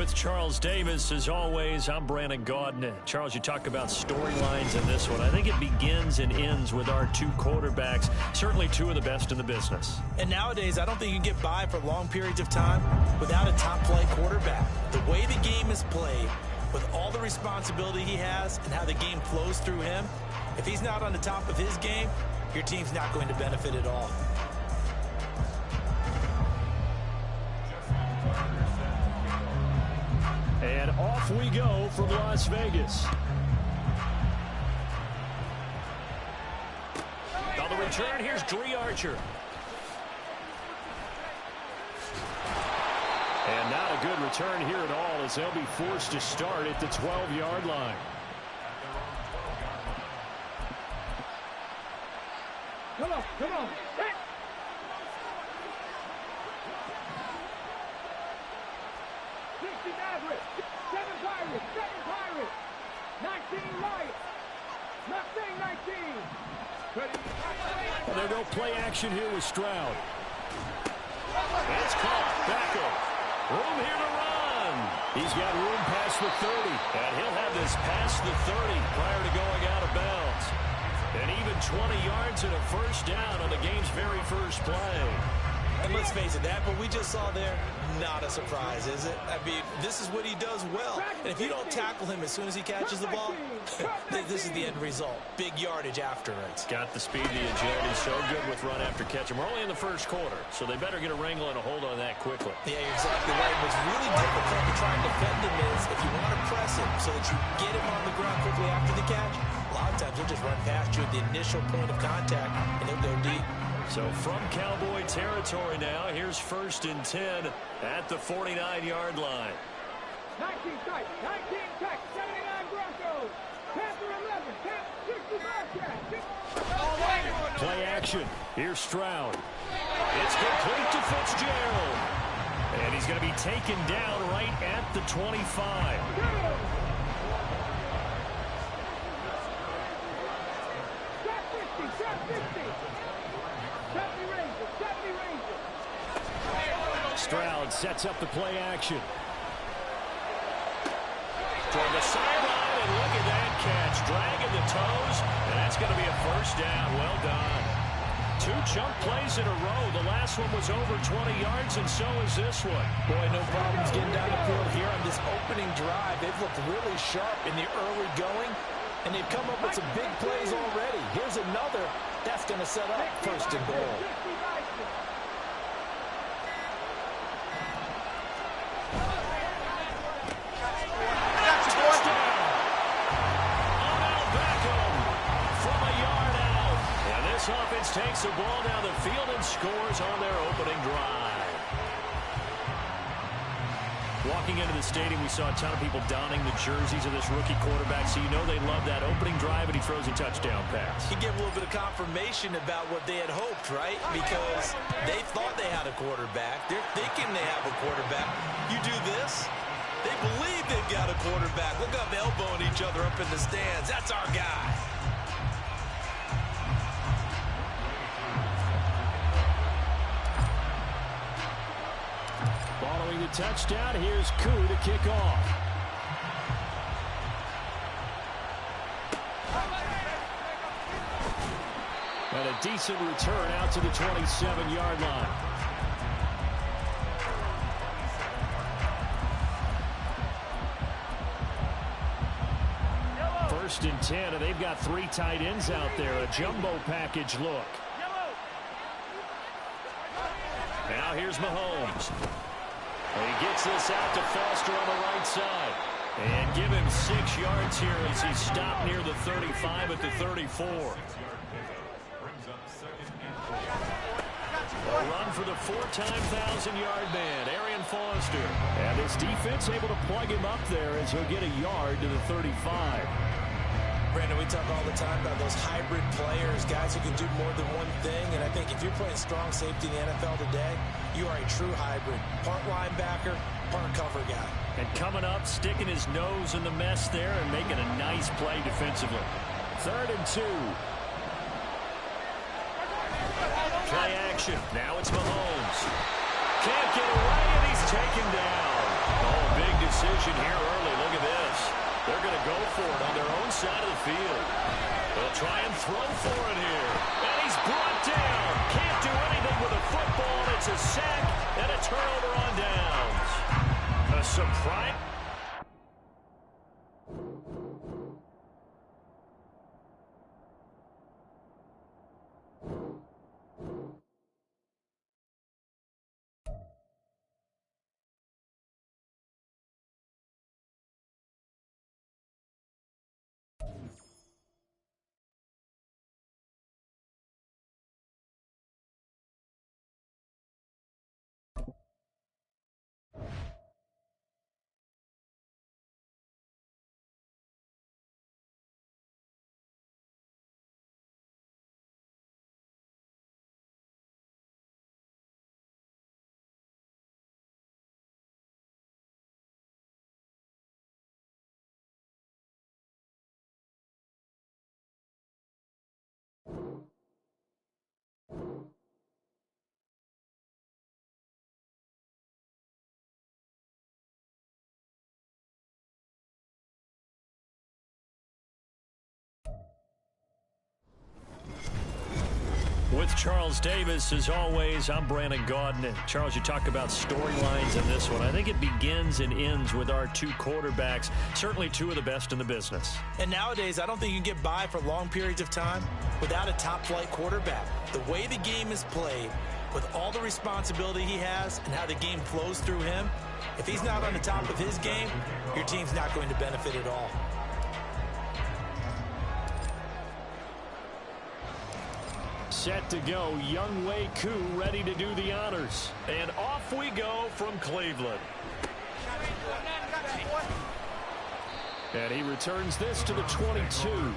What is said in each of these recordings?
With Charles Davis, as always, I'm Brandon Gaudin. Charles, you talk about storylines in this one. I think it begins and ends with our two quarterbacks, certainly two of the best in the business. And nowadays, I don't think you can get by for long periods of time without a top-flight quarterback. The way the game is played, with all the responsibility he has and how the game flows through him, if he's not on the top of his game, your team's not going to benefit at all. And off we go from Las Vegas. On the return, here's Dre Archer. And not a good return here at all, as they'll be forced to start at the 12-yard line. Come on, come on. Hit. 60 Maverick, 7 Pirates, 19 Lions, not saying 19. And they'll go play action here with Stroud. It's caught. Beckham. Room here to run. He's got room past the 30. And he'll have this past the 30 prior to going out of bounds. And even 20 yards and a first down on the game's very first play. And let's face it, that what we just saw there, not a surprise, is it? I mean, this is what he does well. And if you don't tackle him as soon as he catches the ball, this is the end result. Big yardage afterwards. Got the speed, the agility, so good with run after catch. And we're only in the first quarter, so they better get a wrangle and a hold on that quickly. Yeah, you're exactly right. What's really difficult to try and defend him is if you want to press him so that you get him on the ground quickly after the catch, a lot of times he'll just run past you at the initial point of contact, and he'll go deep. So from Cowboy territory now, here's 1st and 10 at the 49-yard line. 19 tight, 19 tight, 79 Broncos. Panther 11, 10, 65 catch. Play action. Here's Stroud. It's complete to Fitzgerald. And he's going to be taken down right at the 25. Stroud sets up the play action. Toward the sideline, and look at that catch. Dragging the toes, and that's going to be a first down. Well done. 2 chunk plays in a row. The last one was over 20 yards, and so is this one. Boy, no problems getting down the field here on this opening drive. They've looked really sharp in the early going, and they've come up with some big plays already. Here's another. That's going to set up 1st and goal. This offense takes the ball down the field and scores on their opening drive. Walking into the stadium, we saw a ton of people donning the jerseys of this rookie quarterback, so you know they love that opening drive, and he throws a touchdown pass. You get a little bit of confirmation about what they had hoped, right? Because they thought they had a quarterback. They're thinking they have a quarterback. You do this, they believe they've got a quarterback. Look up, elbowing each other up in the stands. That's our guy. Following the touchdown, here's Koo to kick off. And a decent return out to the 27-yard line. First and 10, and they've got 3 tight ends out there. A jumbo package look. Now here's Mahomes. He gets this out to Foster on the right side. And give him 6 yards here as he stopped near the 35 at the 34. A run for the 4-time 1,000-yard man, Arian Foster. And this defense able to plug him up there as he'll get a yard to the 35. Brandon, we talk all the time about those hybrid players, guys who can do more than one thing. And I think if you're playing strong safety in the NFL today, you are a true hybrid. Part linebacker, part cover guy. And coming up, sticking his nose in the mess there and making a nice play defensively. 3rd and 2. Play action. Now it's Mahomes. Can't get away, and he's taken down. Oh, big action here early. Look at this. They're going to go for it on their own side of the field. They'll try and throw for it here. And he's brought down. Can't do anything with a football. It's a sack and a turnover on downs. A surprise. With Charles Davis, as always, I'm Brandon Gaudin. And Charles, you talk about storylines in this one. I think it begins and ends with our two quarterbacks, certainly two of the best in the business. And nowadays, I don't think you can get by for long periods of time without a top-flight quarterback. The way the game is played, with all the responsibility he has and how the game flows through him, if he's not on the top of his game, your team's not going to benefit at all. Set to go, Younghoe Koo ready to do the honors. And off we go from Cleveland. And he returns this to the 22.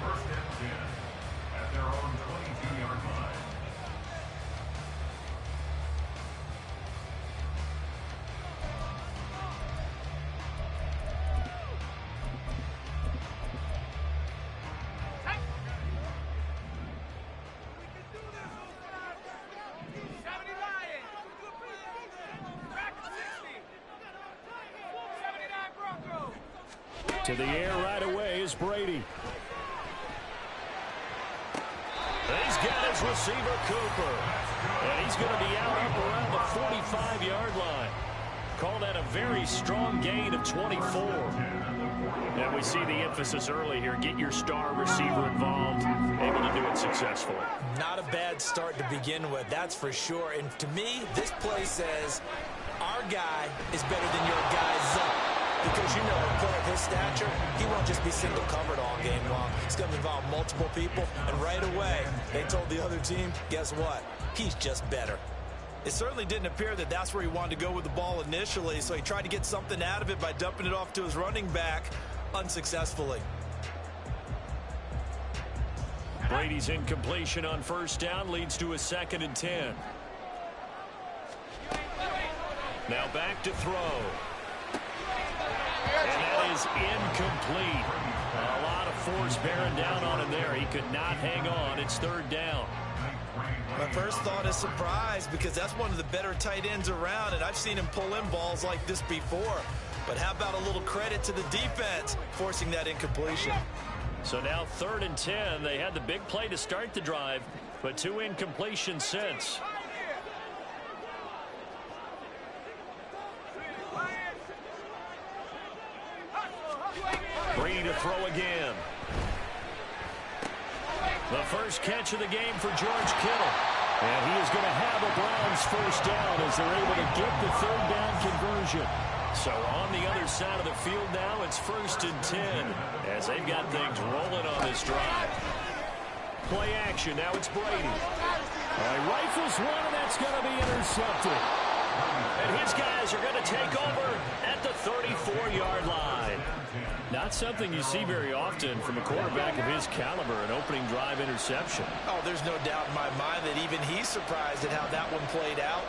To the air right away is Brady. He's got his receiver, Cooper. And he's going to be out up around the 45-yard line. Call that a very strong gain of 24. And we see the emphasis early here. Get your star receiver involved. Able to do it successfully. Not a bad start to begin with, that's for sure. And to me, this play says our guy is better than your guy's up. Because, you know, a player of his stature, he won't just be single covered all game long. It's going to involve multiple people. And right away, they told the other team, guess what? He's just better. It certainly didn't appear that that's where he wanted to go with the ball initially, so he tried to get something out of it by dumping it off to his running back unsuccessfully. Brady's incompletion on first down leads to a 2nd and 10. Now back to throw. And that is incomplete. A lot of force bearing down on him there. He could not hang on. It's 3rd down. My first thought is surprise, because that's one of the better tight ends around, and I've seen him pull in balls like this before. But how about a little credit to the defense forcing that incompletion? So now 3rd and 10. They had the big play to start the drive, but 2 incompletions since. Brady to throw again. The first catch of the game for George Kittle. And he is going to have a Browns first down as they're able to get the 3rd down conversion. So on the other side of the field now, it's 1st and 10 as they've got things rolling on this drive. Play action. Now it's Brady. All right, rifles one, and that's going to be intercepted. And his guys are going to take over at the 34-yard line. Not something you see very often from a quarterback of his caliber, an opening drive interception. Oh, there's no doubt in my mind that even he's surprised at how that one played out.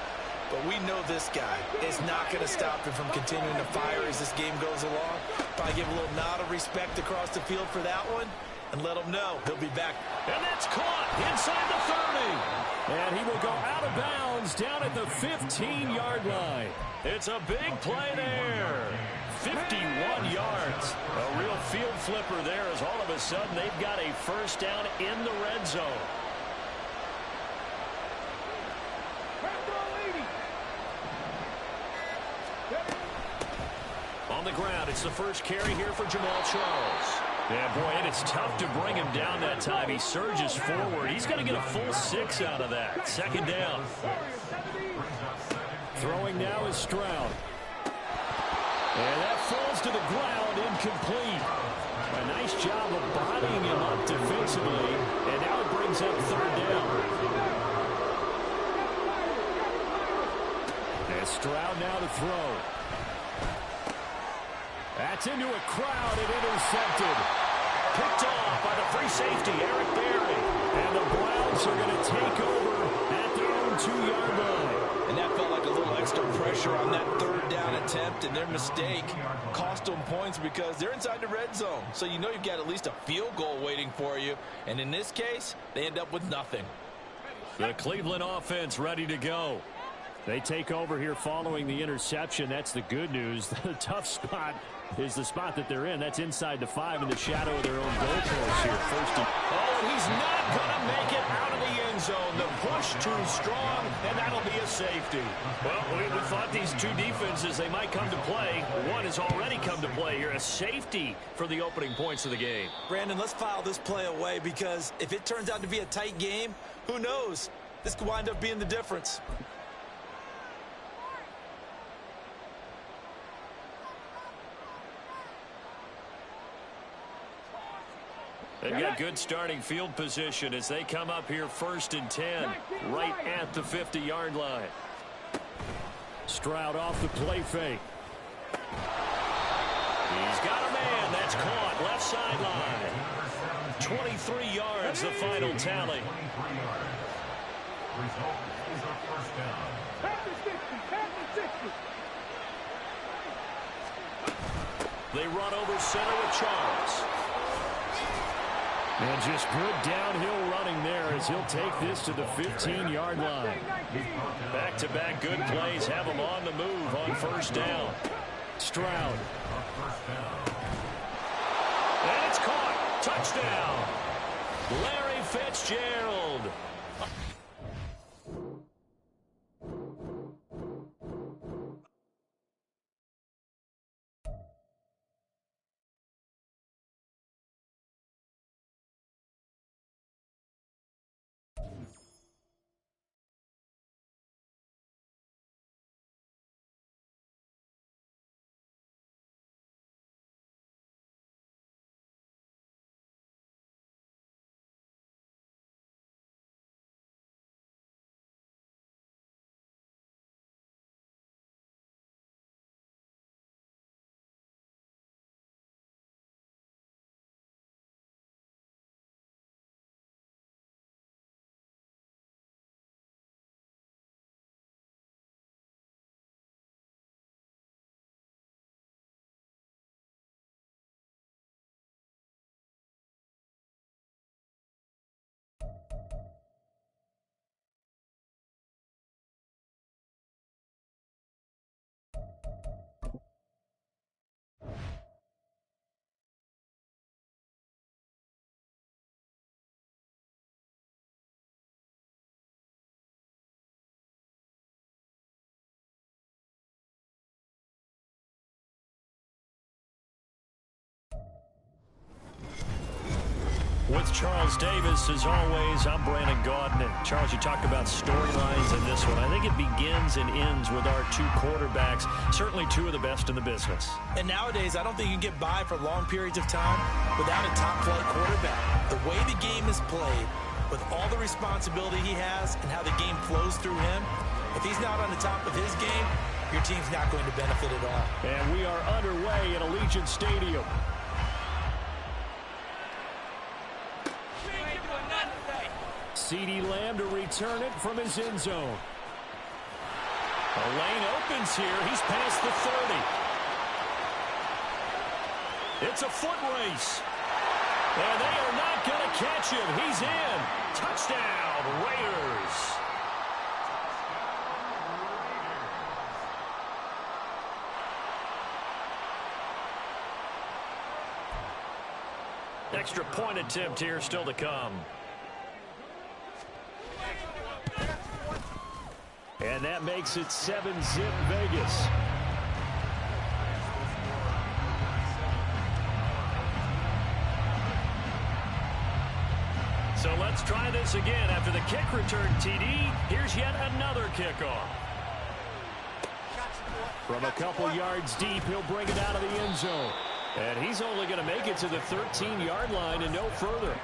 But we know this guy is not going to stop him from continuing to fire as this game goes along. Probably give a little nod of respect across the field for that one and let him know he'll be back. And that's caught inside the 30. And he will go out of bounds down at the 15-yard line. It's a big play there. 51 yards. A real field flipper there as all of a sudden they've got a first down in the red zone. On the ground, it's the first carry here for Jamal Charles. Yeah, boy, and it's tough to bring him down that time. He surges forward. He's going to get a full 6 out of that. Second down. Throwing now is Stroud. And that falls to the ground, incomplete. A nice job of bodying him up defensively. And now it brings up third down. And Stroud now to throw. That's into a crowd and intercepted. Picked off by the free safety, Eric Berry. And the Browns are going to take over at their own 2-yard line. And that felt like a little extra pressure on that third down attempt, and their mistake cost them points because they're inside the red zone. So you know you've got at least a field goal waiting for you. And in this case, they end up with nothing. The Cleveland offense ready to go. They take over here following the interception. That's the good news. The tough spot is the spot that they're in. That's inside the 5 in the shadow of their own goalpost here. First and... Oh, he's not going to make it out of the end zone. The push too strong, and that'll be a safety. Well, we thought these two defenses, they might come to play. One has already come to play here. A safety for the opening points of the game. Brandon, let's file this play away because if it turns out to be a tight game, who knows? This could wind up being the difference. They've got good starting field position as they come up here first and 10, right at the 50-yard line. Stroud off the play fake. He's got a man. That's caught. Left sideline. 23 yards, the final tally. They run over center with Charles. And just good downhill running there as he'll take this to the 15-yard line. Back-to-back good plays have him on the move on first down. Stroud. And it's caught. Touchdown. Larry Fitzgerald. With Charles Davis, as always, I'm Brandon Gaudin. And Charles, you talked about storylines in this one. I think it begins and ends with our two quarterbacks, certainly two of the best in the business. And nowadays, I don't think you can get by for long periods of time without a top-flight quarterback. The way the game is played, with all the responsibility he has and how the game flows through him, if he's not on the top of his game, your team's not going to benefit at all. And we are underway at Allegiant Stadium. CeeDee Lamb to return it from his end zone. A lane opens here. He's past the 30. It's a foot race. And they are not going to catch him. He's in. Touchdown, Raiders. Extra point attempt here still to come. And that makes it 7-zip Vegas. So let's try this again. After the kick return TD, here's yet another kickoff. From a couple yards deep, he'll bring it out of the end zone. And he's only going to make it to the 13-yard line and no further.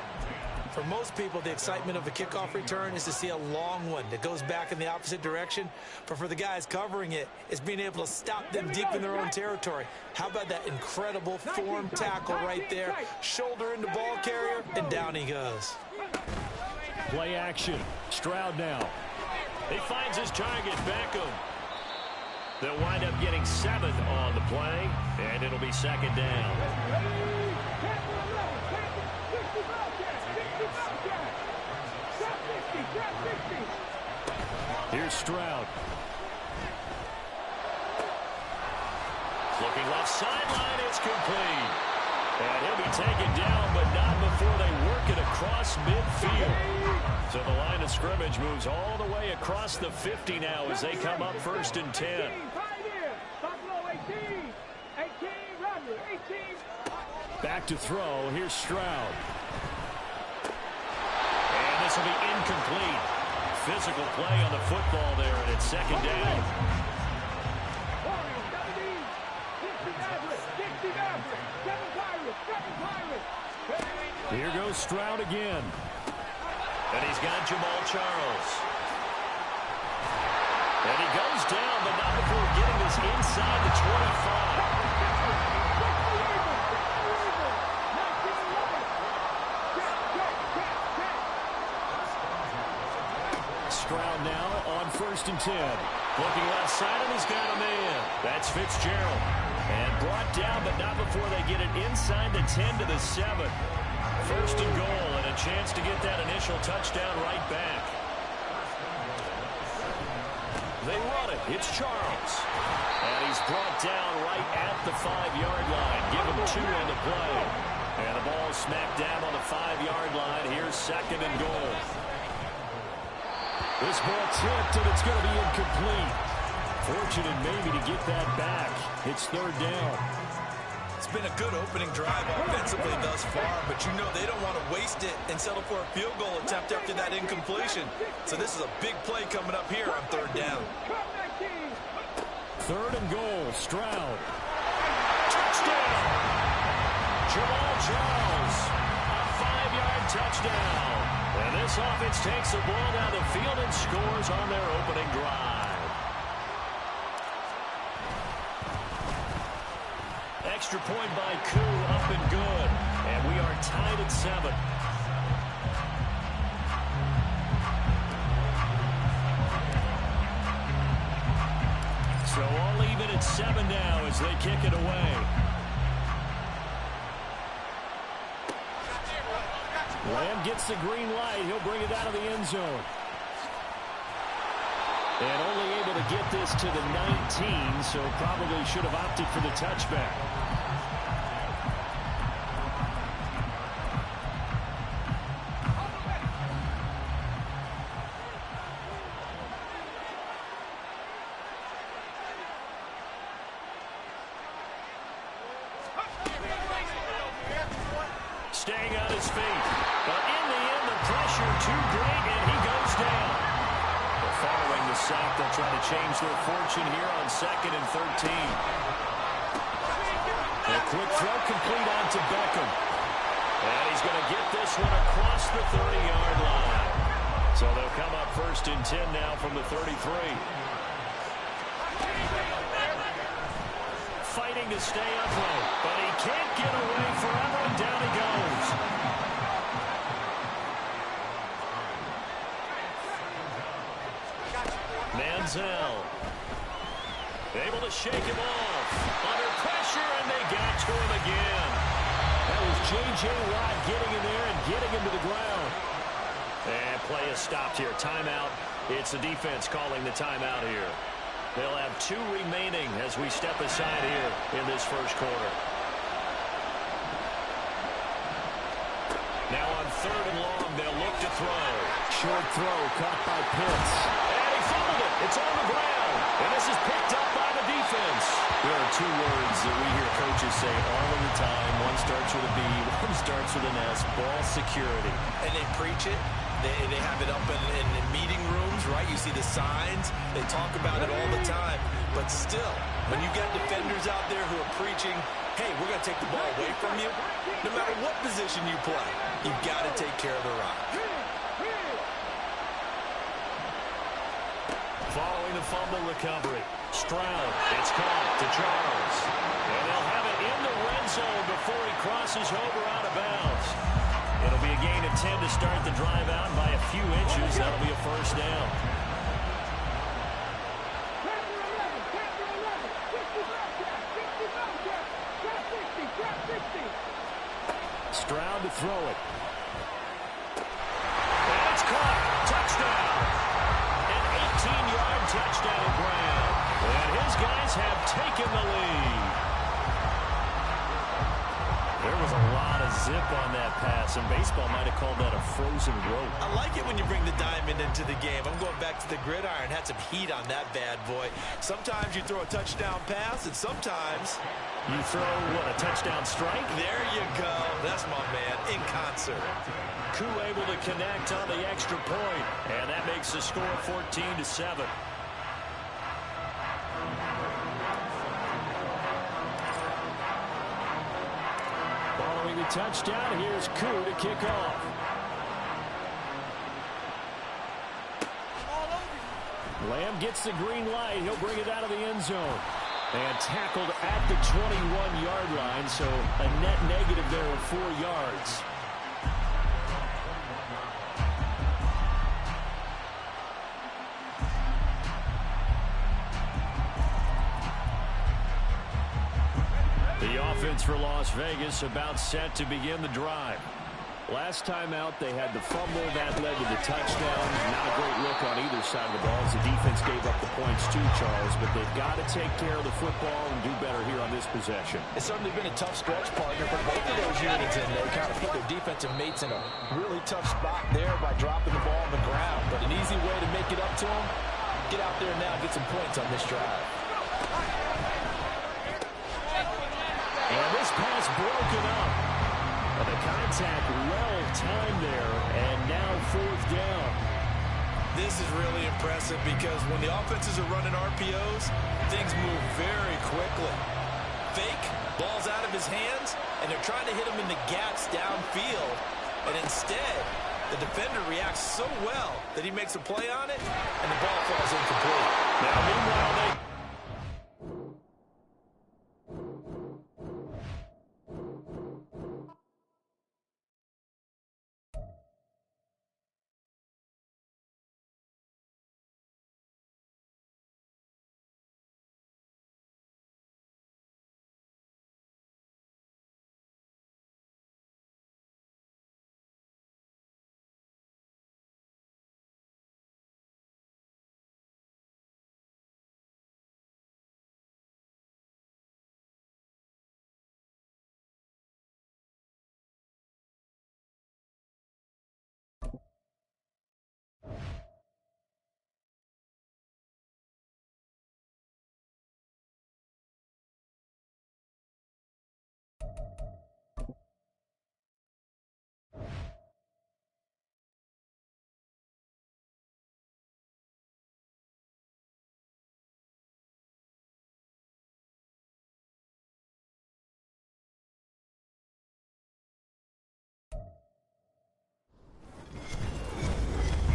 For most people, the excitement of a kickoff return is to see a long one that goes back in the opposite direction. But for the guys covering it, it's being able to stop them deep in their own territory. How about that incredible form tackle right there? Shoulder into ball carrier, and down he goes. Play action. Stroud now. He finds his target, Beckham. They'll wind up getting 7 on the play, and it'll be second down. Here's Stroud. Looking left sideline, it's complete. And he'll be taken down, but not before they work it across midfield. So the line of scrimmage moves all the way across the 50 now as they come up 1st and 10. Back to throw. Here's Stroud. And this will be incomplete. Physical play on the football there, and it's second down. Here goes Stroud again. And he's got Jamal Charles. And he goes down, but not before getting this inside the 25. Stroud now on 1st and 10. Looking left side, and he's got a man. That's Fitzgerald. And brought down, but not before they get it inside the 10 to the 7. 1st and goal, and a chance to get that initial touchdown right back. They run it. It's Charles. And he's brought down right at the 5-yard line. Give him 2 on the play. And the ball smacked down on the 5-yard line. Here's 2nd and goal. This ball tipped, and it's going to be incomplete. Fortunate maybe to get that back. It's 3rd down. It's been a good opening drive offensively thus far, but you know they don't want to waste it and settle for a field goal attempt after that incompletion. So this is a big play coming up here on 3rd down. 3rd and goal, Stroud. Touchdown! Jamal Charles. A 5-yard touchdown. And this offense takes the ball down the field and scores on their opening drive. Extra point by Koo, up and good. And we are tied at 7. So all even at 7 now as they kick it away. Lamb gets the green light. He'll bring it out of the end zone. And only able to get this to the 19, so probably should have opted for the touchback. Staying on his feet. But in the end, the pressure too great, and he goes down. Following the sack, they'll try to change their fortune here on 2nd and 13. A quick throw complete on to Beckham. And he's going to get this one across the 30-yard line. So they'll come up 1st and 10 now from the 33. Fighting to stay upright, but he can't get away forever, and down he goes. Manziel able to shake him off. Under pressure, and they got to him again. And is J.J. Watt getting in there and getting him to the ground. And play is stopped here. Timeout. It's the defense calling the timeout here. They'll have 2 remaining as we step aside here in this first quarter. Now on 3rd and long, they'll look to throw. Short throw caught by Pitts. And he fumbled it. It's on the ground. And this is picked up by the defense. There are 2 words that we hear coaches say all of the time. One starts with a B, one starts with an S. Ball security. And they preach it. They have it up in meeting rooms, right? You see the signs. They talk about it all the time. But still, when you got defenders out there who are preaching, hey, we're going to take the ball away from you, no matter what position you play, you've got to take care of the rock. Following the fumble recovery, Stroud, it's caught to Charles. And they'll have it in the red zone before he crosses over out of bounds. It'll be a gain of 10 to start the drive out by a few inches. That'll be a first down. Stroud to throw it. And it's caught. Touchdown. An 18-yard touchdown grab. And his guys have taken the lead. There was a lot of zip on that pass, and baseball might have called that a frozen rope. I like it when you bring the diamond into the game. I'm going back to the gridiron. Had some heat on that bad boy. Sometimes you throw a touchdown pass, and sometimes you throw, what, a touchdown strike? There you go. That's my man, in concert. Koo able to connect on the extra point, and that makes the score 14-7. Following the touchdown, here's Koo to kick off. Lamb gets the green light. He'll bring it out of the end zone. And tackled at the 21-yard line, so a net negative there of 4 yards. The offense for Las Vegas about set to begin the drive. Last time out, they had the fumble. That led to the touchdown. Not a great look on either side of the ball as the defense gave up the points too, Charles. But they've got to take care of the football and do better here on this possession. It's certainly been a tough stretch, partner, for both of those units, and they kind of put their defensive mates in a really tough spot there by dropping the ball on the ground. But an easy way to make it up to them, get out there now and get some points on this drive. And this pass broken up. And the contact well timed there, and now 4th down. This is really impressive because when the offenses are running RPOs, things move very quickly. Fake, ball's out of his hands, and they're trying to hit him in the gaps downfield. And instead, the defender reacts so well that he makes a play on it, and the ball falls incomplete. Now, meanwhile, they...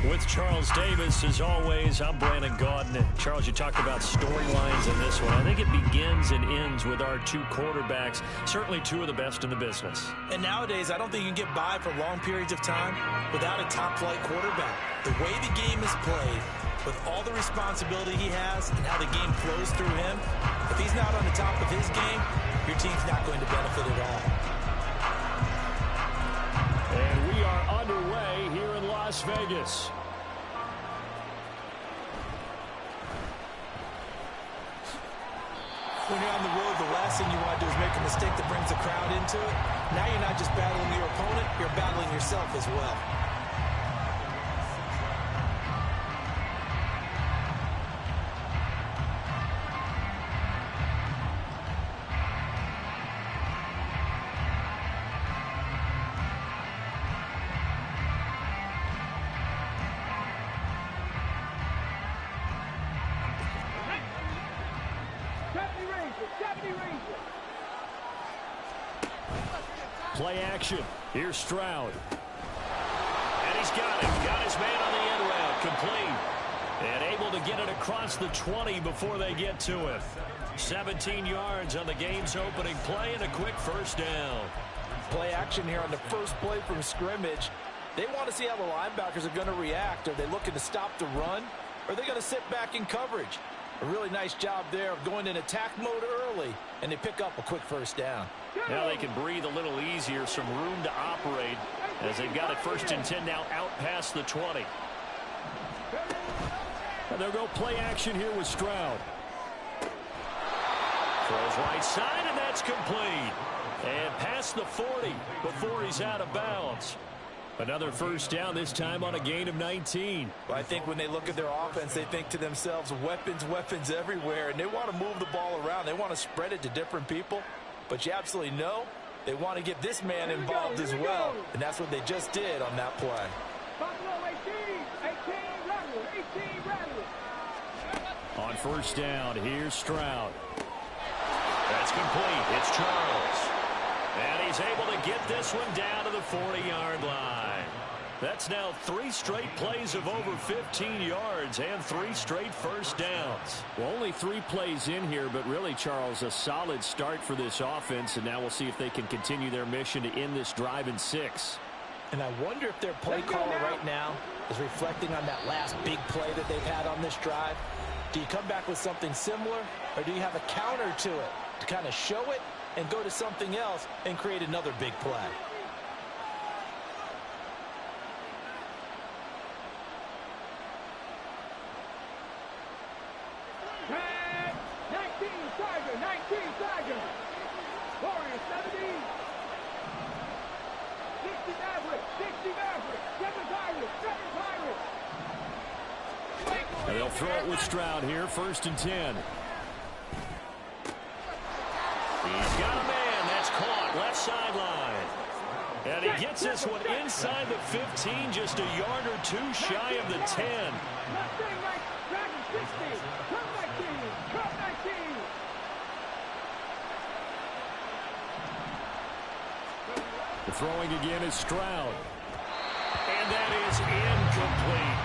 With Charles Davis, as always, I'm Brandon Gaudin. Charles, you talked about storylines in this one. I think it begins and ends with our 2 quarterbacks, certainly 2 of the best in the business. And nowadays, I don't think you can get by for long periods of time without a top-flight quarterback. The way the game is played, with all the responsibility he has and how the game flows through him, if he's not on the top of his game, your team's not going to benefit at all. we are underway here in Las Vegas. When you're on the road, the last thing you want to do is make a mistake that brings the crowd into it. Now you're not just battling your opponent, you're battling yourself as well. Play action. Here's Stroud. And he's got it. Got his man on the end route. Complete. And able to get it across the 20 before they get to it. 17 yards on the game's opening play and a quick first down. Play action here on the first play from scrimmage. They want to see how the linebackers are going to react. Are they looking to stop the run? Or are they going to sit back in coverage? A really nice job there of going in attack mode early, and they pick up a quick first down. Now they can breathe a little easier, some room to operate as they've got it 1st and 10 now out past the 20. And they'll go play action here with Stroud. Throws right side, and that's complete. And past the 40 before he's out of bounds. Another first down, this time on a gain of 19. Well, I think when they look at their offense, they think to themselves, weapons, weapons everywhere, and they want to move the ball around. They want to spread it to different people. But you absolutely know they want to get this man involved as well. And that's what they just did on that play. On first down, here's Stroud. That's complete. It's Charles. And he's able to get this one down to the 40-yard line. That's now 3 straight plays of over 15 yards and 3 straight first downs. Well, only 3 plays in here, but really, Charles, a solid start for this offense. And now we'll see if they can continue their mission to end this drive in 6. And I wonder if their play caller right now is reflecting on that last big play that they've had on this drive. Do you come back with something similar, or do you have a counter to it to kind of show it and go to something else and create another big play? And they'll throw it with Stroud here, 1st and 10. He's got a man. That's caught. Left sideline. And he gets this one inside the 15, just a yard or 2 shy of the 10. The throwing again is Stroud. And that is incomplete.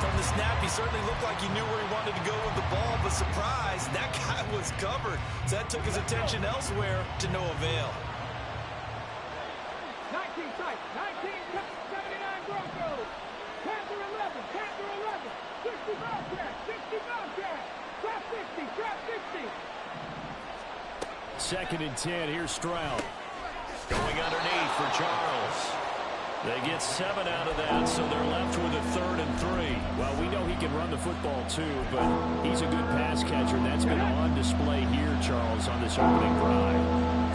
From the snap, he certainly looked like he knew where he wanted to go with the ball, but surprise, that guy was covered. So that took his attention elsewhere to no avail. 19 sight, 19, 79 Broncos. Panther 11, Panther 11. 60 Bobcat, 60 Bobcat. Trap 60, trap 60. 2nd and 10, here's Stroud. Going underneath for Charles. They get 7 out of that, so they're left with a 3rd and 3. Well, we know he can run the football too, but he's a good pass catcher, and that's been on display here, Charles, on this opening drive.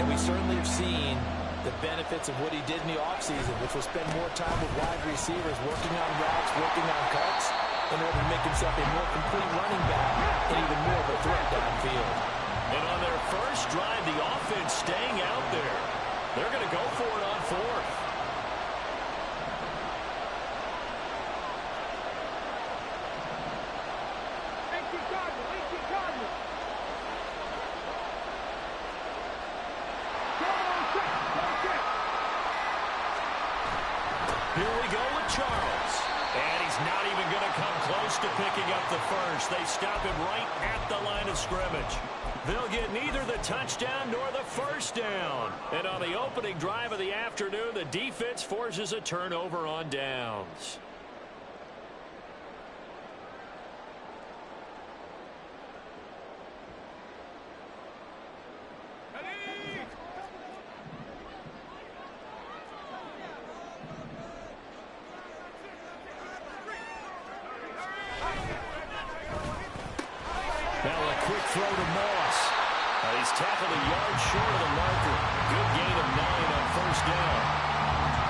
And we certainly have seen the benefits of what he did in the offseason, which was spend more time with wide receivers, working on routes, working on cuts, in order to make himself a more complete running back and even more of a threat downfield. And on their first drive, the offense staying out there. They're going to go for it on 4th. Picking up the first. They stop him right at the line of scrimmage. They'll get neither the touchdown nor the first down. And on the opening drive of the afternoon, the defense forces a turnover on downs. for Moss. He's tackled a yard short of the marker. Good gain of 9 on first down.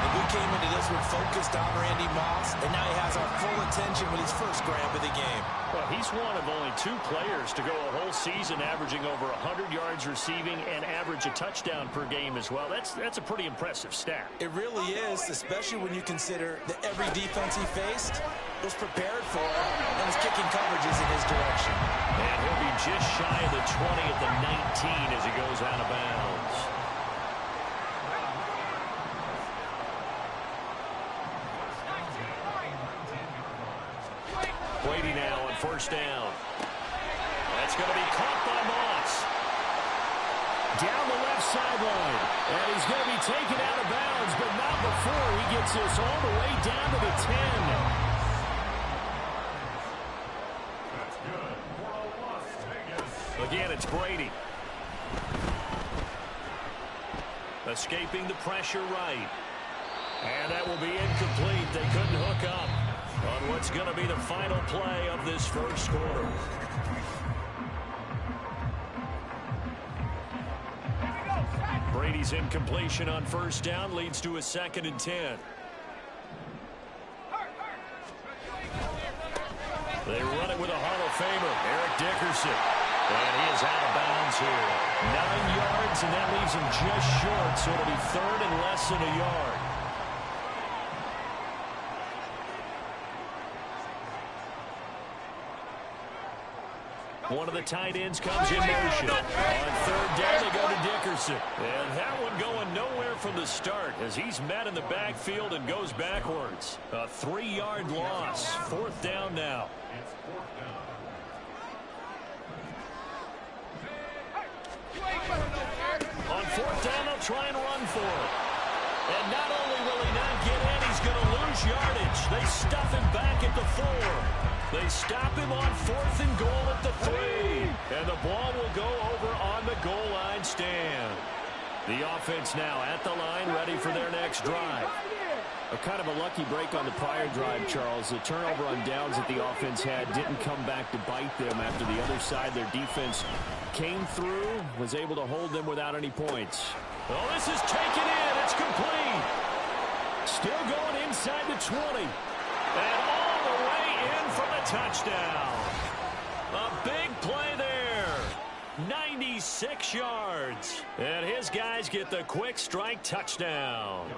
And we came into this one focused on Randy Moss, and now he has our full attention with his first grab of the game. Well, he's one of only 2 players to go a whole season averaging over 100 yards receiving and average a touchdown per game as well. That's a pretty impressive stat. It really is, especially when you consider that every defense he faced was prepared for him and was kicking coverages in his direction. And he'll be just shy of the 20 at the 19 as he goes out of bounds. Brady now on first down. That's going to be caught by Moss. Down the left sideline. And he's going to be taken out of bounds, but not before he gets this all the way down to the 10. Again, it's Brady. Escaping the pressure right. And that will be incomplete. They couldn't hook up on what's going to be the final play of this first quarter. Brady's incompletion on first down leads to a 2nd and 10. They run it with a Hall of Famer, Eric Dickerson. And he is out of bounds here. 9 yards, and that leaves him just short, so it'll be 3rd and less than a yard. One of the tight ends comes in motion. On 3rd down, they go to Dickerson. And that one going nowhere from the start as he's met in the backfield and goes backwards. A 3-yard loss. 4th down now. On 4th down, they'll try and run for it. And not only will he not get in, he's going to lose yardage. They stuff him back at the 4. They stop him on 4th and goal at the 3. And the ball will go over on the goal line stand. The offense now at the line, ready for their next drive. A kind of a lucky break on the prior drive, Charles. The turnover on downs that the offense had didn't come back to bite them after the other side. Their defense came through, was able to hold them without any points. Oh, this is taken in. It's complete. Still going inside the 20. And all the way in for the touchdown. A big play there. 96 yards. And his guys get the quick strike touchdown.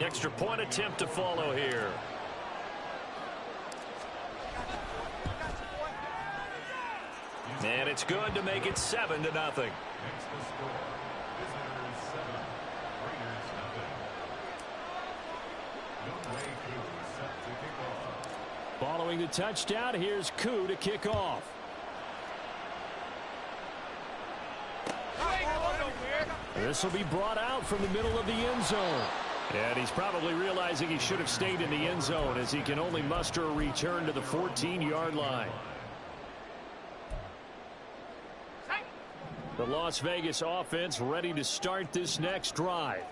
Extra point attempt to follow here. And it's good to make it 7-0. Following the touchdown, here's Koo to kick off. This will be brought out from the middle of the end zone. And he's probably realizing he should have stayed in the end zone as he can only muster a return to the 14-yard line. The Las Vegas offense ready to start this next drive.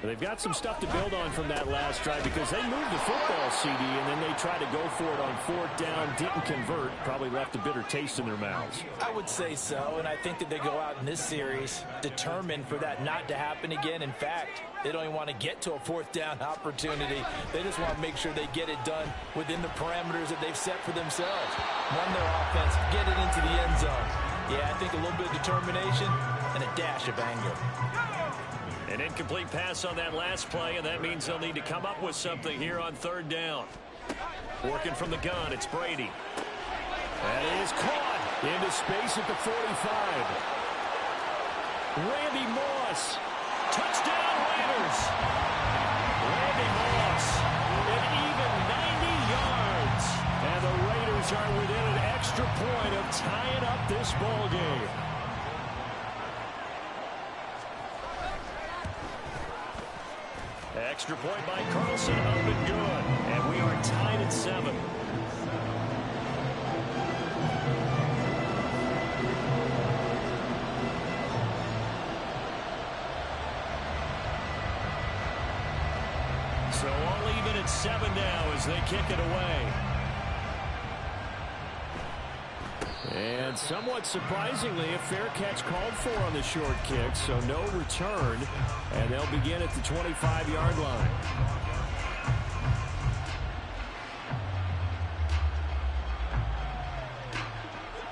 They've got some stuff to build on from that last drive because they moved the football, CD, and then they tried to go for it on 4th down, didn't convert, probably left a bitter taste in their mouths. I would say so, and I think that they go out in this series determined for that not to happen again. In fact, they don't even want to get to a 4th down opportunity. They just want to make sure they get it done within the parameters that they've set for themselves. Run their offense, get it into the end zone. Yeah, I think a little bit of determination and a dash of anger. An incomplete pass on that last play, and that means they'll need to come up with something here on 3rd down. Working from the gun, it's Brady. That is caught into space at the 45. Randy Moss. Touchdown, Raiders. Randy Moss. An even 90 yards. And the Raiders are within an extra point of tying up this ball game. Extra point by Carlson, up and good. And we are tied at 7. So all even at 7 now as they kick it away. And somewhat surprisingly, a fair catch called for on the short kick, so no return. And they'll begin at the 25-yard line.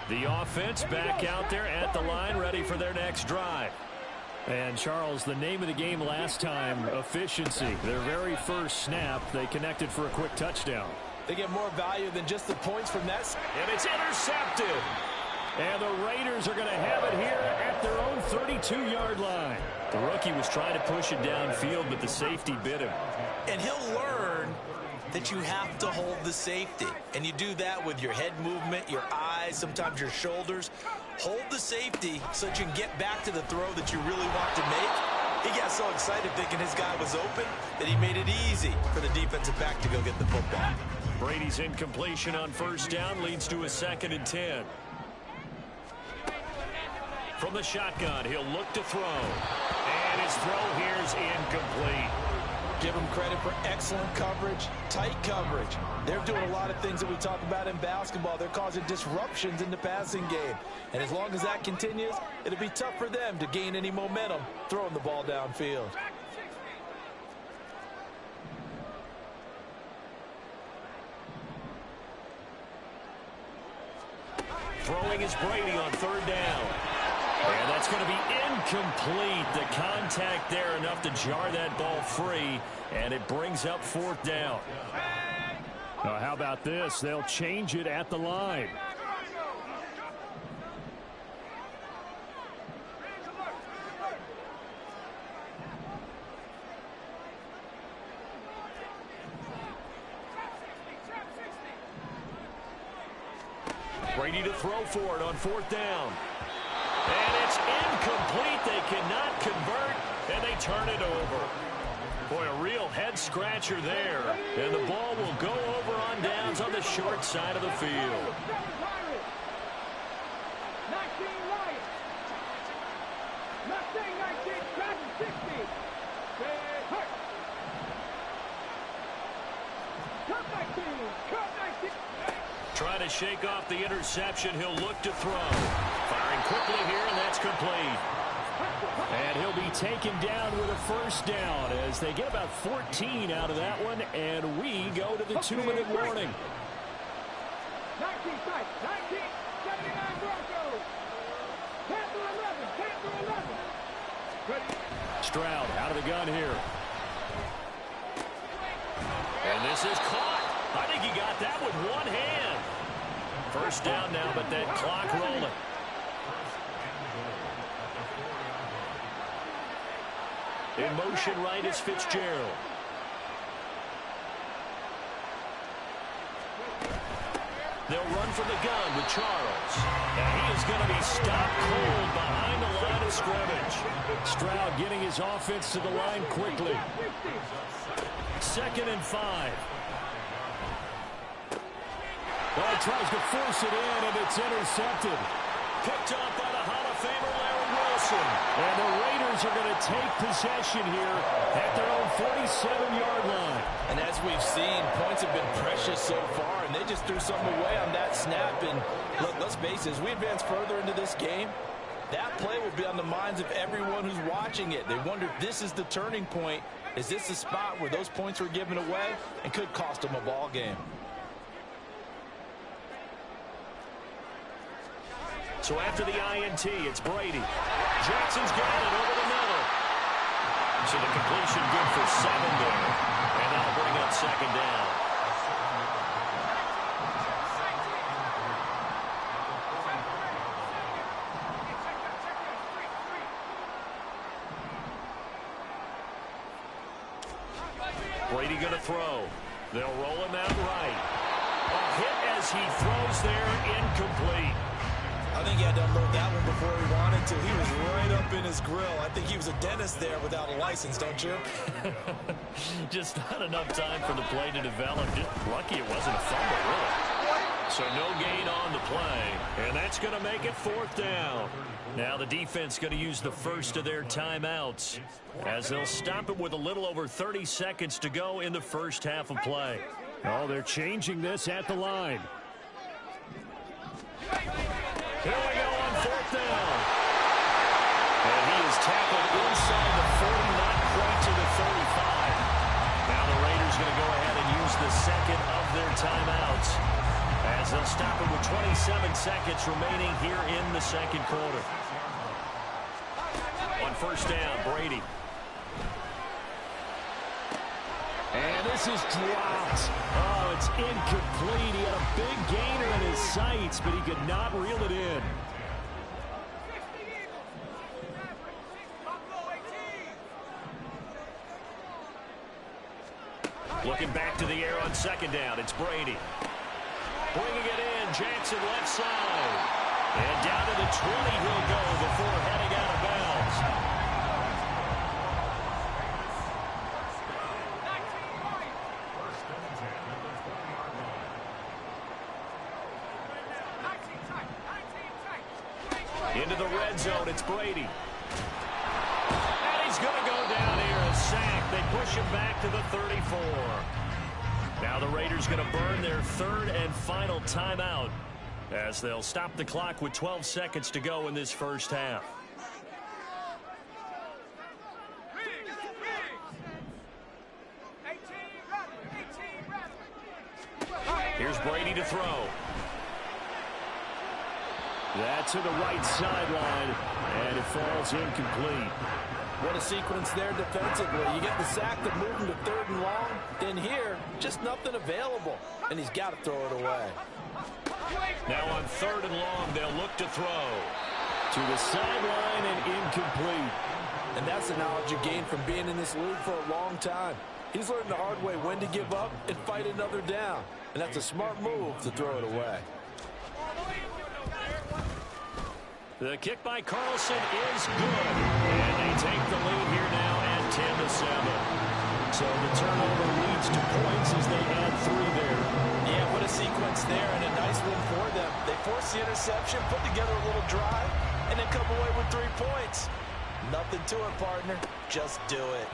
The offense back out there at the line, ready for their next drive. And, Charles, the name of the game last time, efficiency. Their very first snap, they connected for a quick touchdown. They get more value than just the points from that. And it's intercepted. And the Raiders are going to have it here at their own 32-yard line. The rookie was trying to push it downfield, but the safety bit him. And he'll learn that you have to hold the safety. And you do that with your head movement, your eyes, sometimes your shoulders. Hold the safety so that you can get back to the throw that you really want to make. He got so excited thinking his guy was open that he made it easy for the defensive back to go get the football. Brady's incompletion on first down leads to a 2nd and 10. From the shotgun, he'll look to throw. And his throw here is incomplete. Give them credit for excellent coverage, tight coverage. They're doing a lot of things that we talk about in basketball. They're causing disruptions in the passing game. And as long as that continues, it'll be tough for them to gain any momentum throwing the ball downfield. Throwing is Brady on 3rd down. And that's going to be incomplete. The contact there enough to jar that ball free, and it brings up 4th down. Now, how about this? They'll change it at the line. Brady to throw for it on 4th down. And it's incomplete. They cannot convert, and they turn it over. Boy, a real head-scratcher there. And the ball will go over on downs on the short side of the field. Trying to shake off the interception. He'll look to throw. Firing quickly here, and that's complete. And he'll be taken down with a 1st down as they get about 14 out of that one, and we go to the 2-minute warning. 19 sight, 1979 Broncos. 10-11, 10-11. Stroud out of the gun here. And this is caught. I think he got that with one hand. 1st down now, but that clock rolling. In motion right is Fitzgerald. They'll run from the gun with Charles. And he is going to be stopped cold behind the line of scrimmage. Stroud getting his offense to the line quickly. 2nd and 5. Well, he tries to force it in, and it's intercepted. Picked up by the Hall of Famer Larry Wilson. And the Raiders are going to take possession here at their own 47-yard line. And as we've seen, points have been precious so far, and they just threw something away on that snap. And look, let's face it, as we advance further into this game, that play will be on the minds of everyone who's watching it. They wonder if this is the turning point. Is this the spot where those points were given away and could cost them a ball game? So after the INT, it's Brady. Jackson's got it over the middle. So the completion good for 7 there. And that'll bring up 2nd down. Brady going to throw. They'll roll him out right. A hit as he throws there, incomplete. I think he had to unload that one before he wanted to. He was right up in his grill. I think he was a dentist there without a license, don't you? Just not enough time for the play to develop. Just lucky it wasn't a fumble, really. So no gain on the play. And that's going to make it 4th down. Now the defense going to use the first of their timeouts as they'll stop it with a little over 30 seconds to go in the first half of play. Oh, they're changing this at the line. Here we go on 4th down. And he is tackled inside the 40, not quite to the 35. Now the Raiders going to go ahead and use the second of their timeouts, as they'll stop it with 27 seconds remaining here in the second quarter. On 1st down, Brady. And this is dropped. Oh, it's incomplete. He had a big gainer in his sights, but he could not reel it in. Looking back to the air on 2nd down, it's Brady. Bringing it in, Jackson left side. And down to the 20 he'll go before heading out of bounds. Into the red zone, it's Brady. And he's going to go down here, a sack. They push him back to the 34. Now the Raiders going to burn their 3rd and final timeout, as they'll stop the clock with 12 seconds to go in this first half. Here's Brady to throw. That's to the right sideline, and it falls incomplete. What a sequence there defensively. You get the sack to move him to 3rd and long. Then here, just nothing available, and he's got to throw it away. Now on 3rd and long, they'll look to throw. To the sideline and incomplete. And that's the knowledge you gain from being in this league for a long time. He's learned the hard way when to give up and fight another down. And that's a smart move to throw it away. The kick by Carlson is good. And they take the lead here now at 10-7. So the turnover leads to points as they add 3 there. Yeah, what a sequence there, and a nice win for them. They force the interception, put together a little drive, and then come away with 3 points. Nothing to it, partner. Just do it.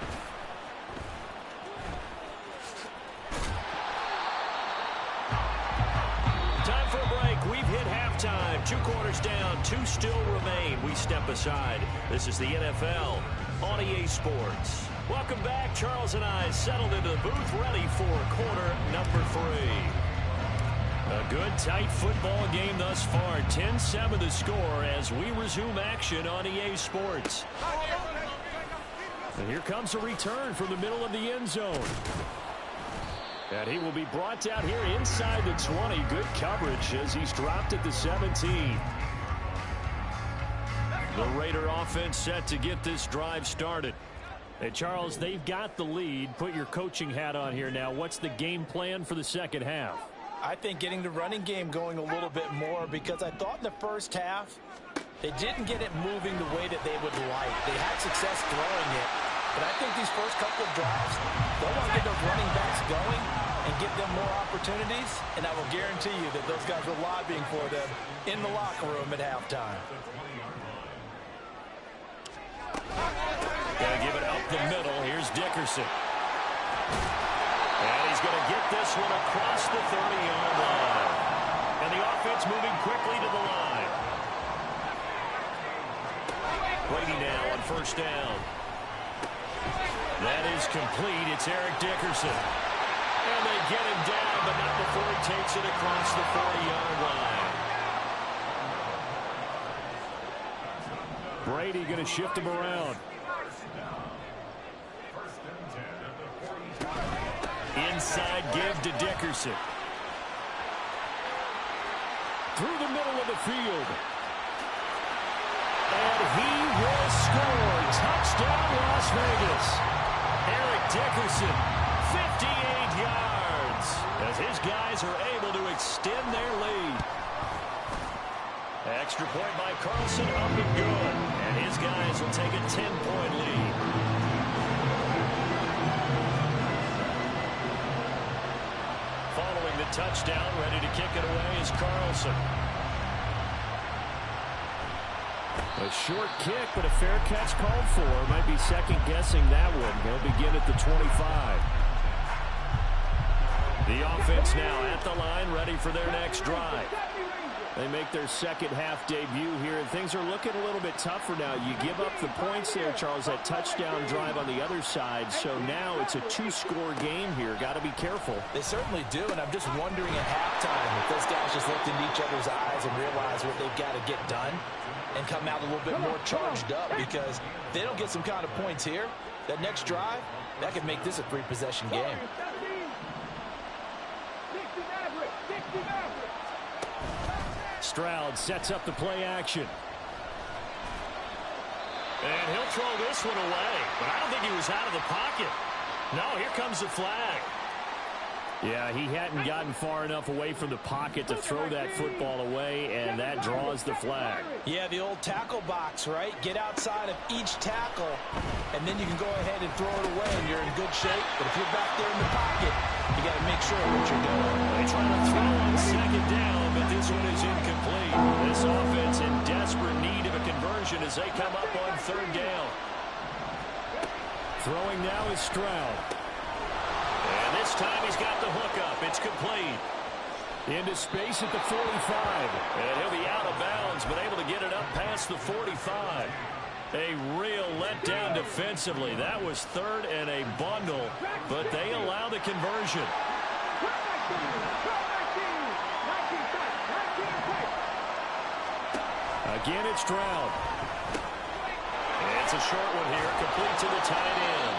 Time for a break. We've hit halftime. 2 quarters down. 2 still remain. We step aside. This is the NFL on EA Sports. Welcome back. Charles and I settled into the booth, ready for quarter number 3. A good, tight football game thus far. 10-7 the score as we resume action on EA Sports. And here comes a return from the middle of the end zone. And he will be brought down here inside the 20. Good coverage as he's dropped at the 17. The Raider offense set to get this drive started. Hey, Charles, they've got the lead. Put your coaching hat on here now. What's the game plan for the second half? I think getting the running game going a little bit more, because I thought in the first half they didn't get it moving the way that they would like. They had success throwing it, but I think these first couple of drives, they want to get those running backs going and give them more opportunities, and I will guarantee you that those guys were lobbying for them in the locker room at halftime. Gonna give it up the middle. Here's Dickerson. And he's going to get this one across the 30-yard line. And the offense moving quickly to the line. Brady now on 1st down. That is complete. It's Eric Dickerson. And they get him down, but not before he takes it across the 40-yard line. Brady going to shift him around. Inside give to Dickerson. Through the middle of the field. And he will score. Touchdown, Las Vegas. Eric Dickerson, 58 yards, as his guys are able to extend their lead. Extra point by Carlson, up and good. And his guys will take a 10-point lead. Following the touchdown, ready to kick it away is Carlson. A short kick, but a fair catch called for. Might be second-guessing that one. They'll begin at the 25. The offense now at the line, ready for their next drive. They make their second half debut here, and things are looking a little bit tougher now. You give up the points there, Charles, that touchdown drive on the other side. So now it's a two-score game here. Got to be careful. They certainly do, and I'm just wondering at halftime if those guys just looked into each other's eyes and realized what they've got to get done and come out a little bit more charged up, because if they don't get some kind of points here, that next drive, that could make this a three-possession game. Stroud sets up the play action. And he'll throw this one away, but I don't think he was out of the pocket. No, here comes the flag. Yeah, he hadn't gotten far enough away from the pocket to throw that football away, and that draws the flag. Yeah, the old tackle box, right? Get outside of each tackle, and then you can go ahead and throw it away, and you're in good shape. But if you're back there in the pocket, you got to make sure what you're doing. They try to throw on second down, but this one is incomplete. This offense in desperate need of a conversion as they come up on third down. Throwing now is Stroud. And this time he's got the hook up. It's complete. Into space at the 45. And he'll be out of bounds, but able to get it up past the 45. A real letdown defensively. That was third and a bundle, but they allow the conversion. Again, it's Stroud. It's a short one here, complete to the tight end.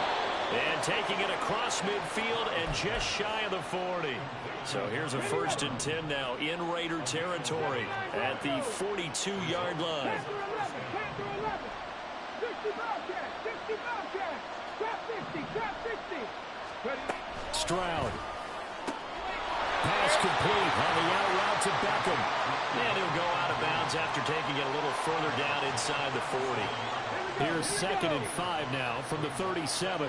And taking it across midfield and just shy of the 40. So here's a 1st and 10 now in Raider territory at the 42-yard line. Stroud. Pass complete on the out route to Beckham. And he'll go out of bounds after taking it a little further down inside the 40. Here's 2nd and 5 now from the 37.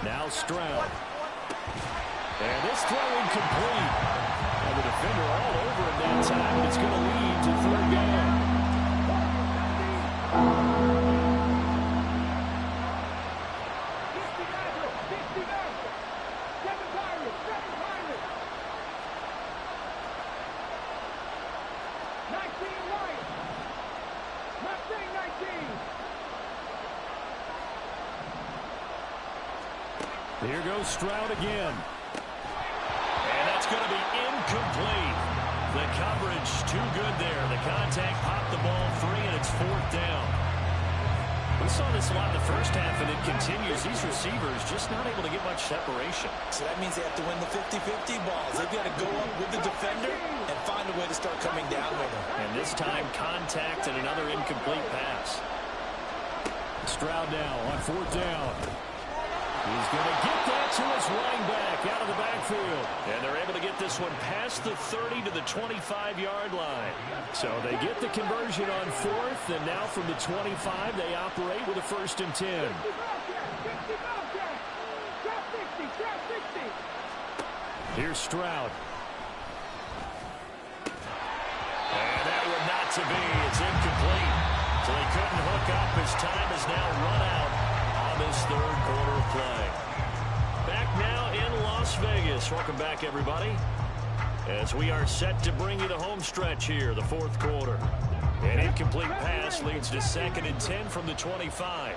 Now Stroud. And this throw incomplete. And the defender all over him that time. It's going to lead to third down. Here goes Stroud again. And that's going to be incomplete. The coverage too good there. The contact popped the ball free, and it's 4th down. We saw this a lot in the first half, and it continues. These receivers just not able to get much separation. So that means they have to win the 50-50 balls. They've got to go up with the defender and find a way to start coming down with him. And this time, contact and another incomplete pass. Stroud now on 4th down. He's going to get that to his running back out of the backfield. And they're able to get this one past the 30 to the 25-yard line. So they get the conversion on 4th, and now from the 25, they operate with a 1st and 10. Here's Stroud. And that one not to be. It's incomplete. So they couldn't hook up. His time is now run out on this third quarter of play. Back now in Las Vegas. Welcome back, everybody, as we are set to bring you the home stretch here, the 4th quarter. An incomplete pass leads to 2nd and 10 from the 25.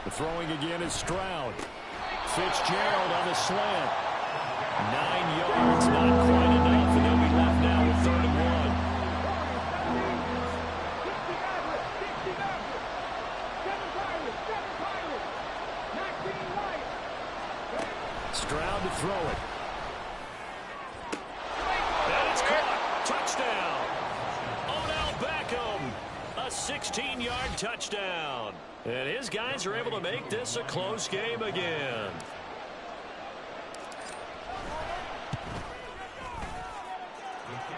The throwing again is Stroud. Fitzgerald on the slant. 9 yards, not quite enough, and they'll be left now with 3rd and 1. Stroud to throw it. And it's caught. Touchdown. Odell Beckham. A 16-yard touchdown. And his guys are able to make this a close game again.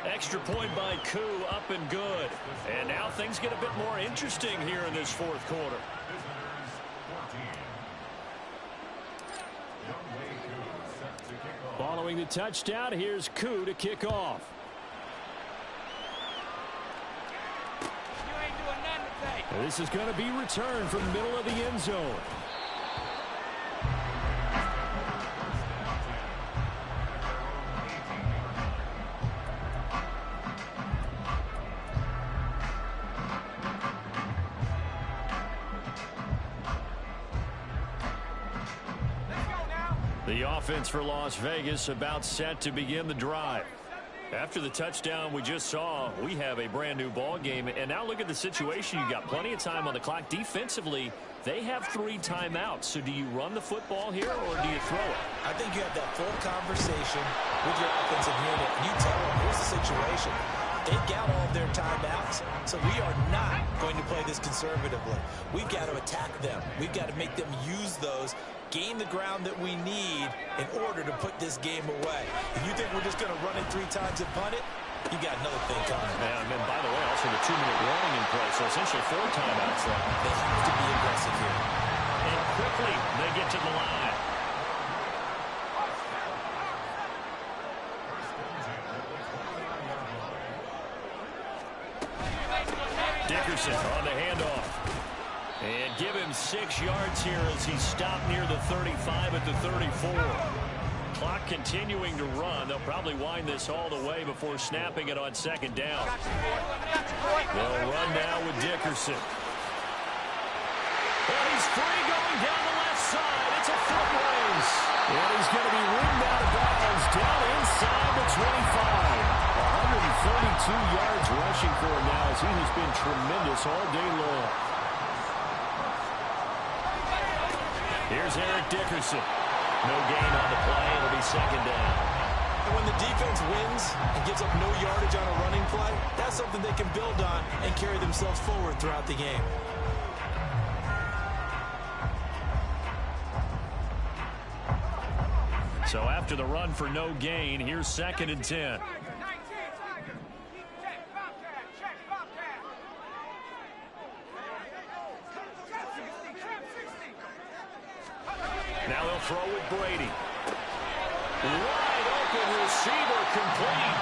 Extra point by Koo, up and good. And now things get a bit more interesting here in this 4th quarter. Following the touchdown, here's Koo to kick off. This is going to be returned from the middle of the end zone. The offense for Las Vegas about set to begin the drive. After the touchdown we just saw, we have a brand new ball game. And now look at the situation. You've got plenty of time on the clock. Defensively, they have 3 timeouts. So do you run the football here or do you throw it? I think you have that full conversation with your offensive unit. And you tell them, here's the situation. They've got all of their timeouts, so we are not going to play this conservatively. We've got to attack them. We've got to make them use those, gain the ground that we need in order to put this game away. If you think we're just going to run it 3 times and punt it, you got another thing coming. Yeah, and then, by the way, also the 2-minute warning in play, so essentially 4 timeouts left. They have to be aggressive here. And quickly, they get to the line. Dickerson on the handoff. And give him 6 yards here as he's stopped near the 35 at the 34. Clock continuing to run. They'll probably wind this all the way before snapping it on 2nd down. They'll run now with Dickerson. And he's free going down the left side. It's a foot race. And he's going to be ringed out of bounds down inside the 25. 132 yards rushing for him now as he has been tremendous all day long. Here's Eric Dickerson. No gain on the play. It'll be 2nd down. And when the defense wins and gives up no yardage on a running play, that's something they can build on and carry themselves forward throughout the game. So after the run for no gain, here's 2nd and 10. Now they'll throw with Brady. Wide open receiver complete.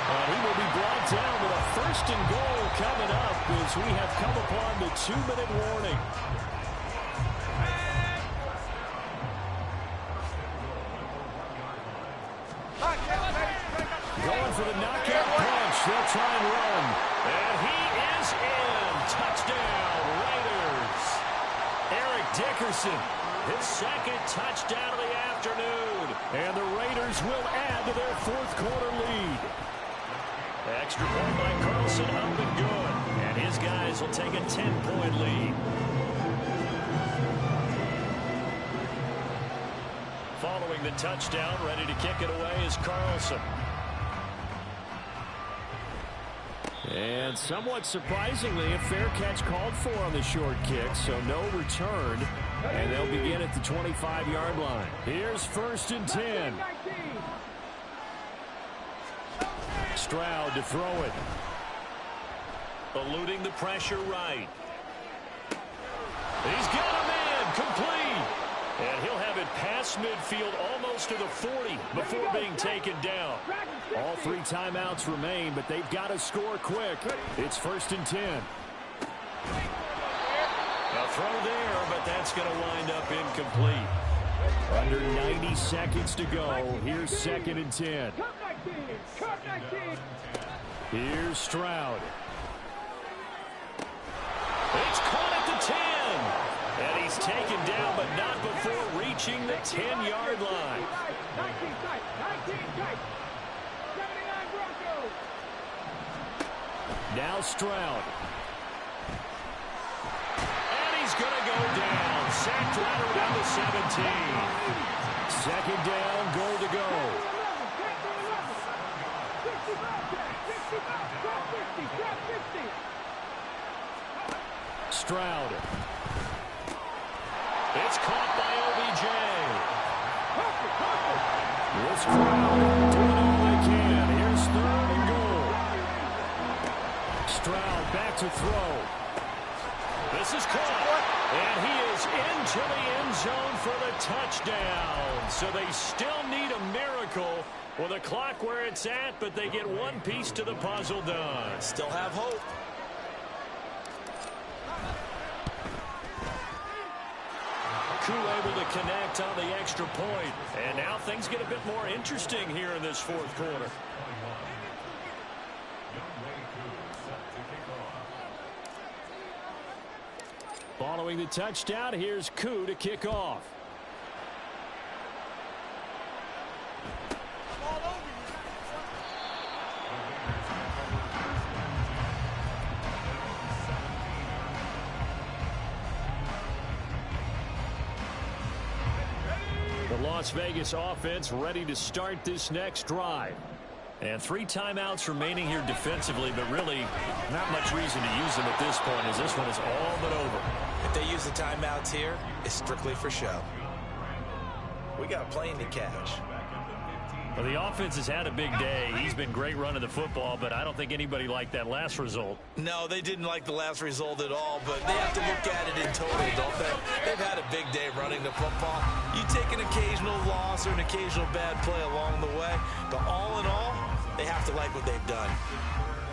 And he will be brought down with a 1st and goal coming up as we have come upon the 2-minute warning. Going for the knockout punch. They'll try and run. And he is in. Touchdown, Raiders. Eric Dickerson, his 2nd touchdown of the afternoon. And the Raiders will add to their 4th quarter lead. Extra point by Carlson, up and good. And his guys will take a 10-point lead. Following the touchdown, ready to kick it away is Carlson. And somewhat surprisingly, a fair catch called for on the short kick, so no return. And they'll begin at the 25-yard line. Here's 1st and 10. Stroud to throw it. Eluding the pressure right. He's got a man complete. And he'll have it past midfield almost to the 40 before being taken down. All 3 timeouts remain, but they've got to score quick. It's 1st and 10. A throw there, but that's going to wind up incomplete. Under 90 seconds to go. Here's 2nd and 10. Here's Stroud. It's caught at the 10. And he's taken down, but not before reaching the 10-yard line. 19 tight. 79 Broncos. Now Stroud. And he's going to go down. Sacked right around the 17. 2nd down, goal to go. Stroud. It's caught by OBJ. This crowd doing all they can. Here's 3rd and goal. Stroud back to throw. This is caught. And he is into the end zone for the touchdown. So they still need a miracle with the clock where it's at, but they get one piece to the puzzle done. Still have hope. Koo able to connect on the extra point. And now things get a bit more interesting here in this fourth quarter. Following the touchdown, here's Koo to kick off. The Las Vegas offense ready to start this next drive. And 3 timeouts remaining here defensively, but really not much reason to use them at this point as this one is all but over. If they use the timeouts here, it's strictly for show. We got a plane to catch. Well, the offense has had a big day. He's been great running the football, but I don't think anybody liked that last result. No, they didn't like the last result at all, but they have to look at it in total, don't they? They've had a big day running the football. You take an occasional loss or an occasional bad play along the way, but all in all, they have to like what they've done.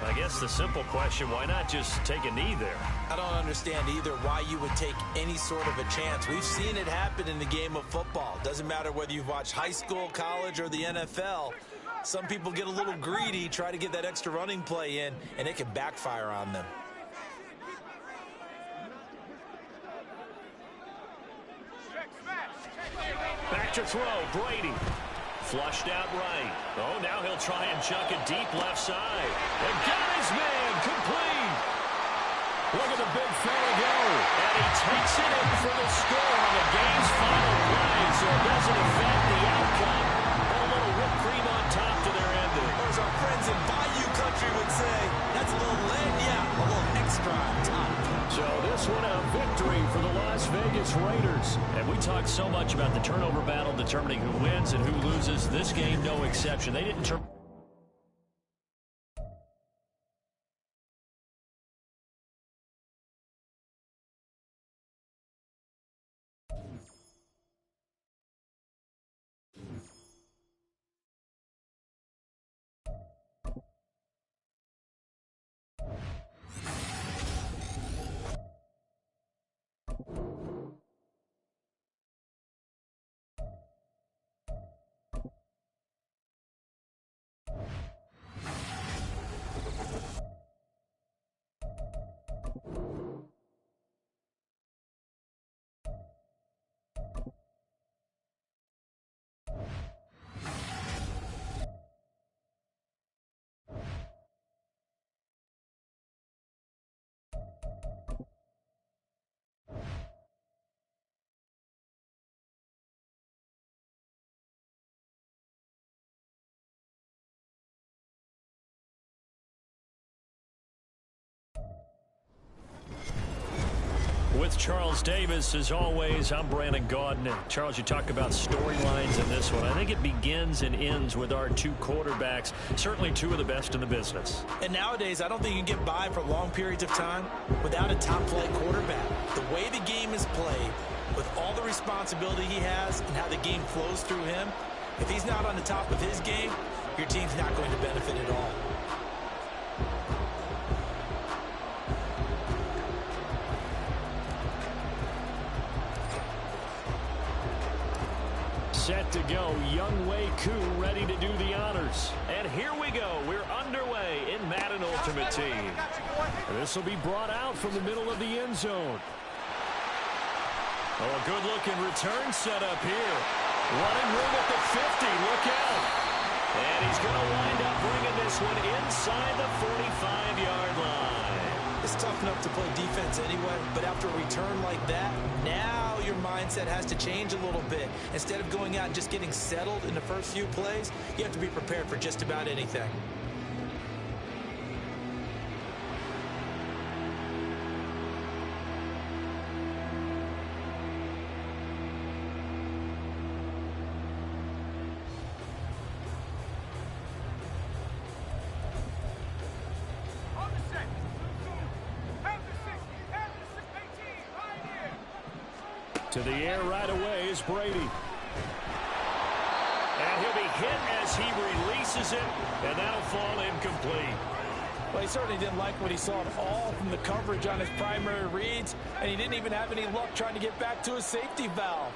I guess the simple question, why not just take a knee there? I don't understand either why you would take any sort of a chance. We've seen it happen in the game of football. Doesn't matter whether you've watched high school, college, or the NFL. Some people get a little greedy, try to get that extra running play in, and it can backfire on them. Back to throw, Brady. Flushed out right. Oh, now he'll try and chuck it deep left side. And got his man, complete. Look at the big fella go. And he takes it in for the score on the game's final play, so it doesn't affect the outcome. But a little whipped cream on top to their ending. Or as our friends in Bayou Country would say, that's a little lead, yeah, a little extra on top. So this one a victory for the Las Vegas Raiders. And we talked so much about the turnover battle determining who wins and who loses. This game, no exception. They didn't turn. With Charles Davis, as always, I'm Brandon Gaudin. And Charles, you talk about storylines in this one. I think it begins and ends with our 2 quarterbacks, certainly 2 of the best in the business. And nowadays, I don't think you can get by for long periods of time without a top-flight quarterback. The way the game is played, with all the responsibility he has and how the game flows through him, if he's not on the top of his game, your team's not going to benefit at all. Set to go, Younghoe Koo ready to do the honors. And here we go. We're underway in Madden Ultimate Team. This will be brought out from the middle of the end zone. Oh, a good-looking return set up here. Running room at the 50. Look out. And he's going to wind up bringing this one inside the 45-yard line. It's tough enough to play defense anyway, but after a return like that, now your mindset has to change a little bit. Instead of going out and just getting settled in the first few plays, you have to be prepared for just about anything. To the air right away is Brady. And he'll be hit as he releases it, and that'll fall incomplete. Well, he certainly didn't like what he saw at all from the coverage on his primary reads, and he didn't even have any luck trying to get back to his safety valve.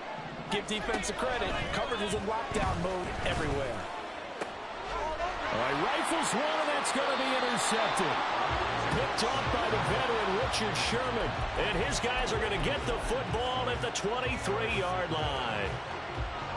Give defense a credit. Coverage is in lockdown mode everywhere. All right, rifles one, and that's going to be intercepted. Picked off by the veteran Richard Sherman. And his guys are going to get the football at the 23-yard line.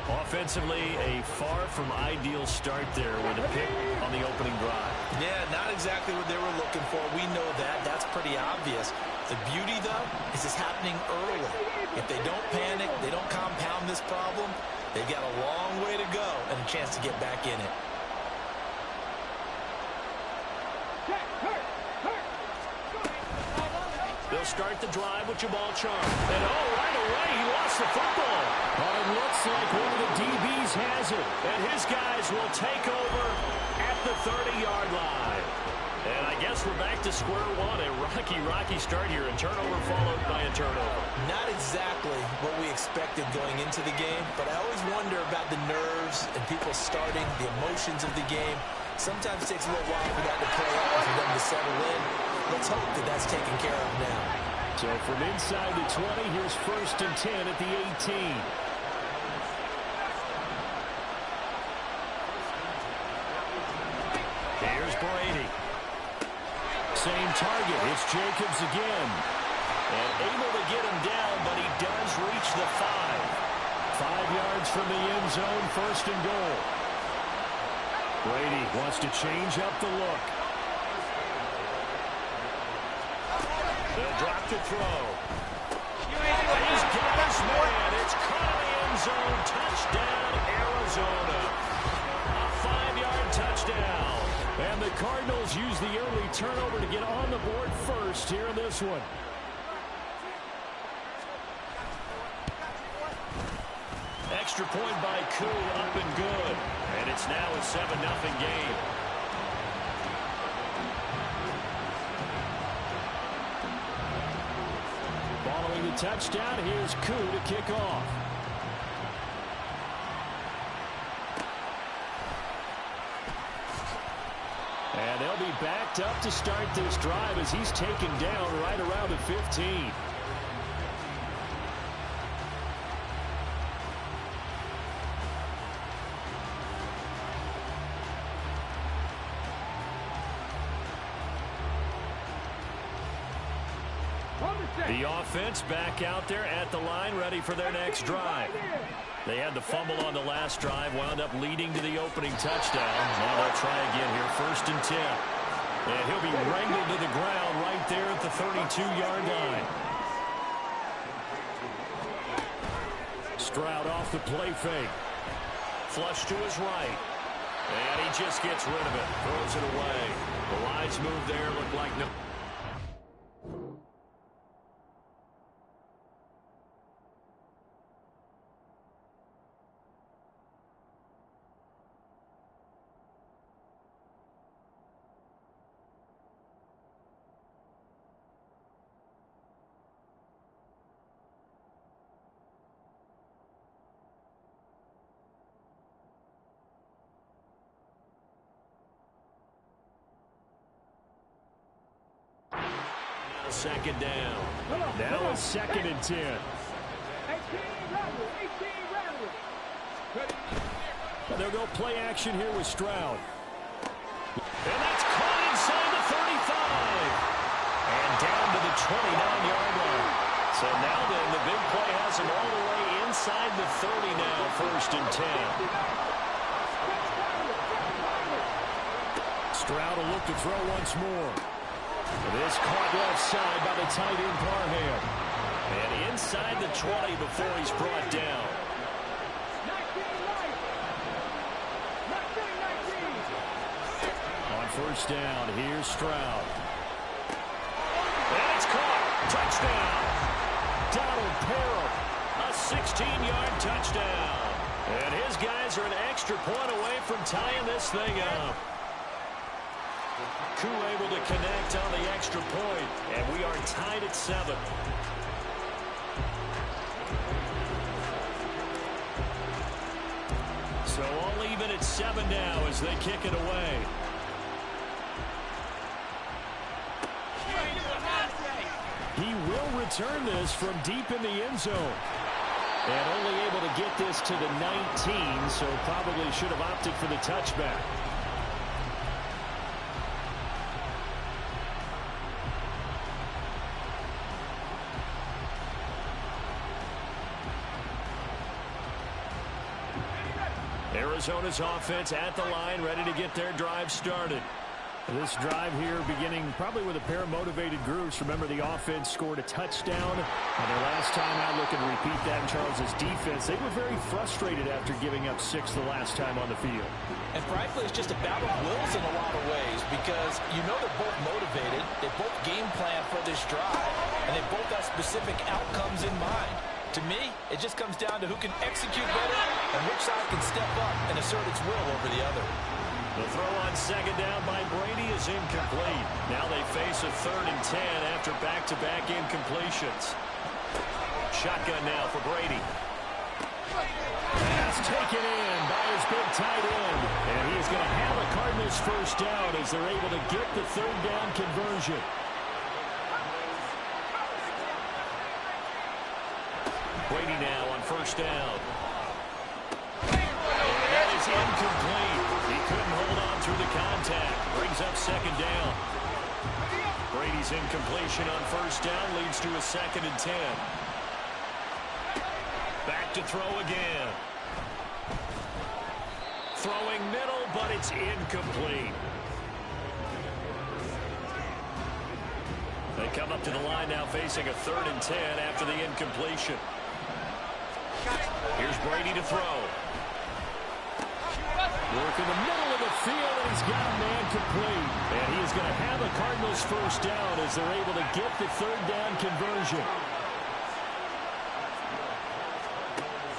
Offensively, a far from ideal start there with a pick on the opening drive. Yeah, not exactly what they were looking for. We know that. That's pretty obvious. The beauty, though, is it's happening early. If they don't panic, they don't compound this problem, they've got a long way to go and a chance to get back in it. They'll start the drive with Jamal Charles. And, right away, he lost the football. But it looks like one of the DBs has it. And his guys will take over at the 30-yard line. And I guess we're back to square one. A rocky start here. A turnover followed by a turnover. Not exactly what we expected going into the game, but I always wonder about the nerves and people starting, the emotions of the game. Sometimes it takes a little while for that to play out, for them to settle in. Let's hope that that's taken care of now. So from inside the 20, here's 1st and 10 at the 18. Here's Brady. Same target. It's Jacobs again. And able to get him down, but he does reach the 5. 5 yards from the end zone, 1st and goal. Brady wants to change up the look. They'll drop to throw. He's got his man. It's caught in the end zone. Touchdown, Arizona. A 5-yard touchdown. And the Cardinals use the early turnover to get on the board first here in this one. Extra point by Koo, up and good. And it's now a 7-0 game. Following the touchdown, here's Koo to kick off. And they'll be backed up to start this drive as he's taken down right around the 15. The offense back out there at the line, ready for their next drive. They had the fumble on the last drive, wound up leading to the opening touchdown. Now they'll try again here, 1st and 10. And he'll be wrangled to the ground right there at the 32-yard line. Stroud off the play fake. Flush to his right. And he just gets rid of it, throws it away. The wise move there looked like no. Second down. Now it's 2nd and 10. 18 They'll go play action here with Stroud. And that's caught inside the 35. And down to the 29-yard line. So now then, the big play has him all the way inside the 30 now, 1st and 10. Stroud will look to throw once more. This caught left side by the tight end Parham. And inside the 20 before he's brought down. On 1st down, here's Stroud. And it's caught. Touchdown. Donald Parham. A 16-yard touchdown. And his guys are an extra point away from tying this thing up. Koo able to connect on the extra point, and we are tied at 7. So all even at 7 now as they kick it away. He will return this from deep in the end zone. And only able to get this to the 19, so probably should have opted for the touchback. Arizona's offense at the line, ready to get their drive started. This drive here beginning probably with a pair of motivated groups. Remember, the offense scored a touchdown on their last time out. Looking to repeat that in Charles's defense. They were very frustrated after giving up 6 the last time on the field. And frankly, it's just a battle of wills in a lot of ways because you know they're both motivated. They both game plan for this drive, and they both have specific outcomes in mind. To me, it just comes down to who can execute better and which side can step up and assert its will over the other. The throw on second down by Brady is incomplete. Now they face a 3rd and 10 after back-to-back incompletions. Shotgun now for Brady. Pass taken in by his big tight end. And he's going to have a Cardinals first down as they're able to get the 3rd down conversion. Brady now on first down. And that is incomplete. He couldn't hold on through the contact. Brings up second down. Brady's incompletion on first down leads to a 2nd and 10. Back to throw again. Throwing middle, but it's incomplete. They come up to the line now facing a 3rd and 10 after the incompletion. Here's Brady to throw. Work in the middle of the field, and he's got a man complete. And he is going to have a Cardinals first down as they're able to get the 3rd down conversion.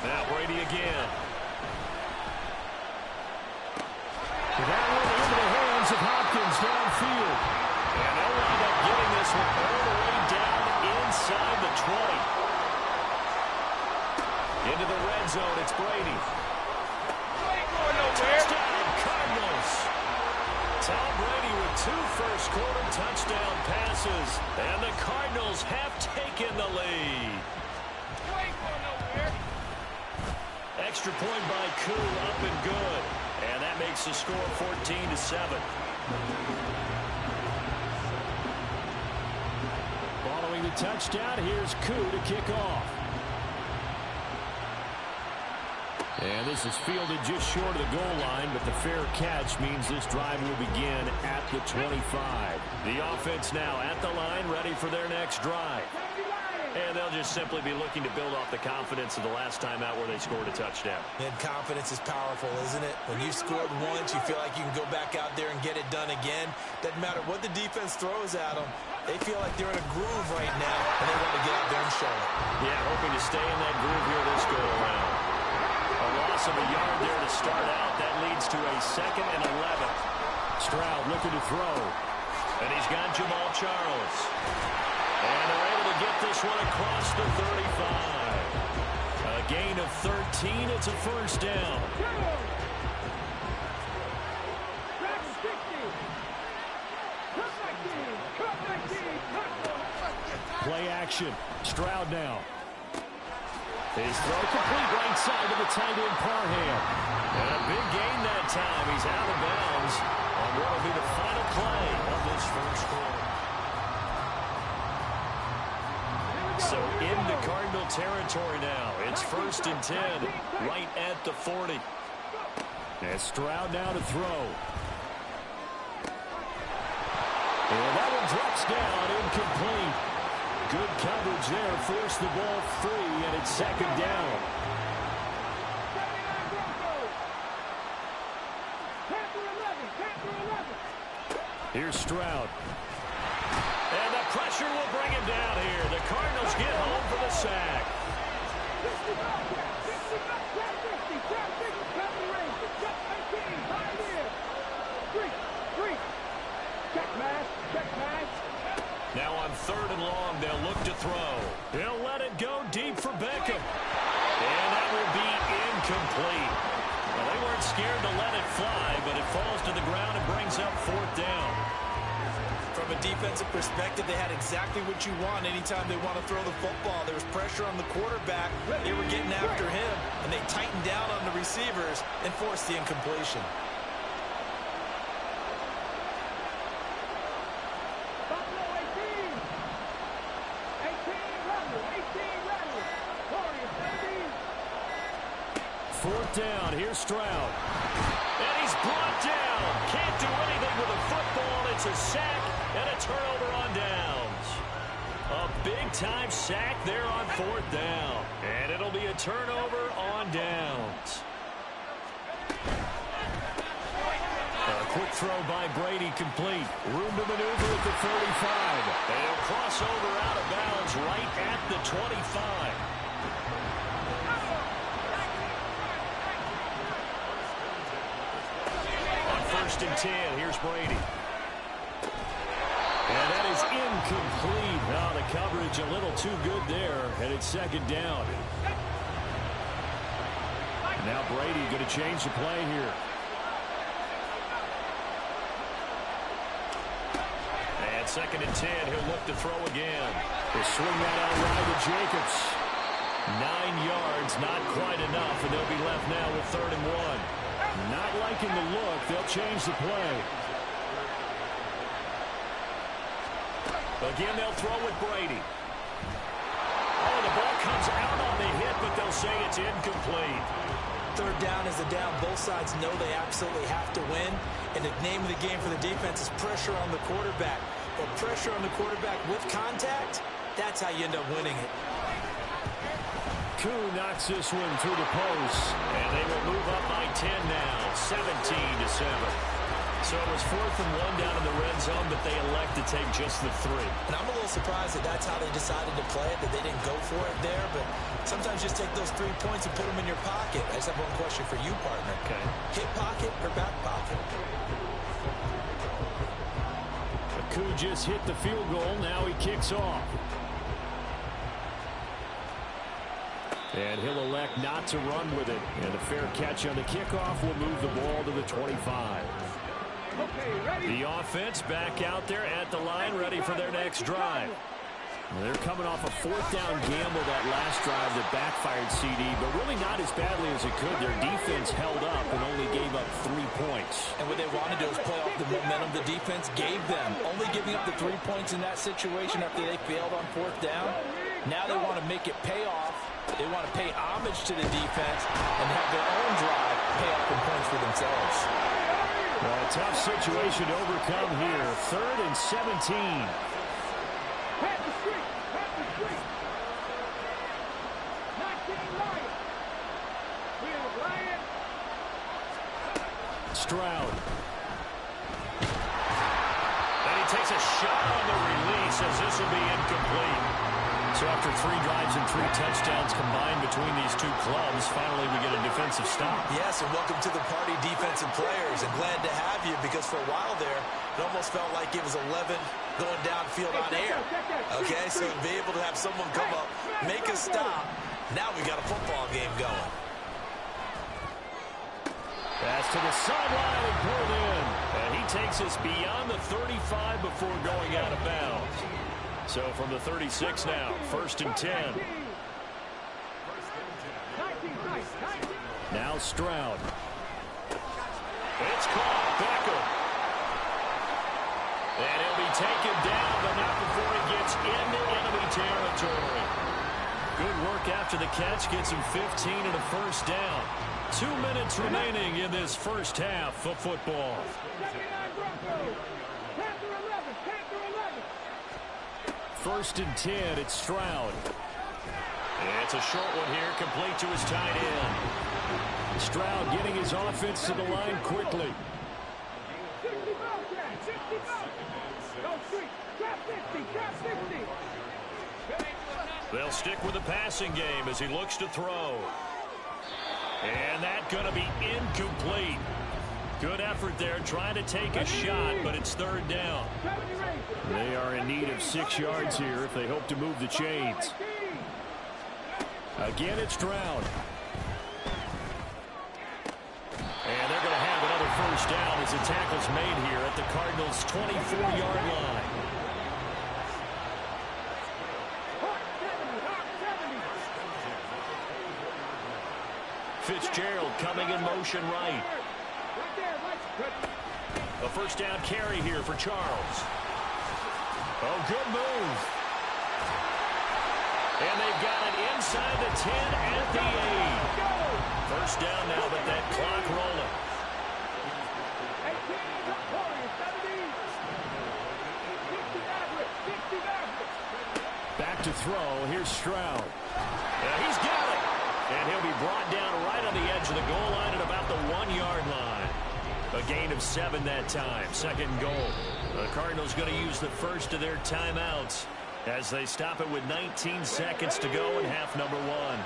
Now Brady again. That one into the hands of Hopkins downfield. And they'll wind up getting this one all the way down inside the 20. Into the red zone, it's Brady. Touchdown, Cardinals. Tom Brady with 2 first-quarter touchdown passes. And the Cardinals have taken the lead. Extra point by Koo, up and good. And that makes the score 14-7. Following the touchdown, here's Koo to kick off. And this is fielded just short of the goal line, but the fair catch means this drive will begin at the 25. The offense now at the line, ready for their next drive. And they'll just simply be looking to build off the confidence of the last time out where they scored a touchdown. And confidence is powerful, isn't it? When you've scored once, you feel like you can go back out there and get it done again. Doesn't matter what the defense throws at them. They feel like they're in a groove right now, and they want to get out there and show it. Yeah, hoping to stay in that groove here this go-around. A loss of a yard there to start out. That leads to a 2nd and 11. Stroud looking to throw. And he's got Jamal Charles. And they're able to get this one across the 35. A gain of 13. It's a first down. Play action. Stroud now. His throw complete right side to the tight end Parham. And a big gain that time. He's out of bounds on what will be the final play of this first quarter. So into Cardinal territory now. It's 1st and 10, right at the 40. And Stroud now to throw. And that one drops down, incomplete. Good coverage there, forced the ball free, and it's 2nd down. Here's Stroud. And the pressure will bring him down here. The Cardinals get home for the sack. Now on 3rd and long, they'll look to throw. He'll let it go deep for Beckham. And that will be incomplete. Well, they weren't weren't scared to let it fly, but it falls to the ground and brings up 4th down. From a defensive perspective, they had exactly what you want anytime they want to throw the football. There was pressure on the quarterback. They were getting after him, and they tightened down on the receivers and forced the incompletion. Buffalo 18. 18 Rebel. 18 Rebel. Warriors 13. 4th down. Here's Stroud. And he's brought down. Can't do anything with a football. It's a sack and a turnover on downs. A big-time sack there on 4th down. And it'll be a turnover on downs. A quick throw by Brady complete. Room to maneuver at the 35. And he'll cross over out of bounds right at the 25. On 1st and 10, here's Brady. And that is incomplete. Oh, the coverage a little too good there, and it's 2nd down. Now Brady going to change the play here. And 2nd and 10, he'll look to throw again. He'll swing that out wide to Jacobs. 9 yards, not quite enough, and they'll be left now with 3rd and 1. Not liking the look, they'll change the play. Again, they'll throw with Brady. Oh, the ball comes out on the hit, but they'll say it's incomplete. 3rd down is a down. Both sides know they absolutely have to win. And the name of the game for the defense is pressure on the quarterback. But pressure on the quarterback with contact, that's how you end up winning it. Koo knocks this one through the post. And they will move up by 10 now, 17-7. So it was 4th and 1 down in the red zone, but they elect to take just the 3. And I'm a little surprised that that's how they decided to play it, that they didn't go for it there. But sometimes just take those 3 points and put them in your pocket. I just have one question for you, partner. Okay. Hip pocket or back pocket? Koo just hit the field goal. Now he kicks off. And he'll elect not to run with it. And a fair catch on the kickoff will move the ball to the 25. The offense back out there at the line, ready for their next drive. They're coming off a 4th down gamble that last drive that backfired CD, but really not as badly as it could. Their defense held up and only gave up 3 points. And what they want to do is play off the momentum the defense gave them. Only giving up the 3 points in that situation after they failed on 4th down. Now they want to make it pay off. They want to pay homage to the defense and have their own drive pay off in points for themselves. Well, a tough situation to overcome here. 3rd and 17. Pat the street. Pat the street. 19 Lions. Here's Lions. Stroud. And he takes a shot on the release as this will be incomplete. So after 3 drives and 3 touchdowns combined between these two clubs, finally we get a defensive stop. Yes, and welcome to the party, defensive players. And glad to have you, because for a while there, it almost felt like it was 11 going downfield on air. Okay, so to be able to have someone come up, make a stop, now we got a football game going. Pass to the sideline and pulled in. And he takes us beyond the 35 before going out of bounds. So from the 36 now, 1st and 10. Now Stroud. It's caught. Beckham. And he'll be taken down, but not before he gets into enemy territory. Good work after the catch. Gets him 15 and a 1st down. 2 minutes remaining in this first half of football. 1st and 10, it's Stroud. It's a short one here, complete to his tight end. Stroud getting his offense to the line quickly. They'll stick with the passing game as he looks to throw. And that's going to be incomplete. Good effort there, trying to take a shot, but it's 3rd down. They are in need of 6 yards here if they hope to move the chains. Again, it's Stroud. first down as the tackle's made here at the Cardinals' 24-yard line. Fitzgerald coming in motion right. A first down carry here for Charles. Oh, good move. And they've got it inside the 10 at the 8. First down now, but that clock rolling. Back to throw. Here's Stroud. Yeah, he's got it. And he'll be brought down right on the edge of the goal line at about the 1-yard line. A gain of 7 that time. Second and goal. The Cardinals going to use the first of their timeouts as they stop it with 19 seconds to go in half number 1.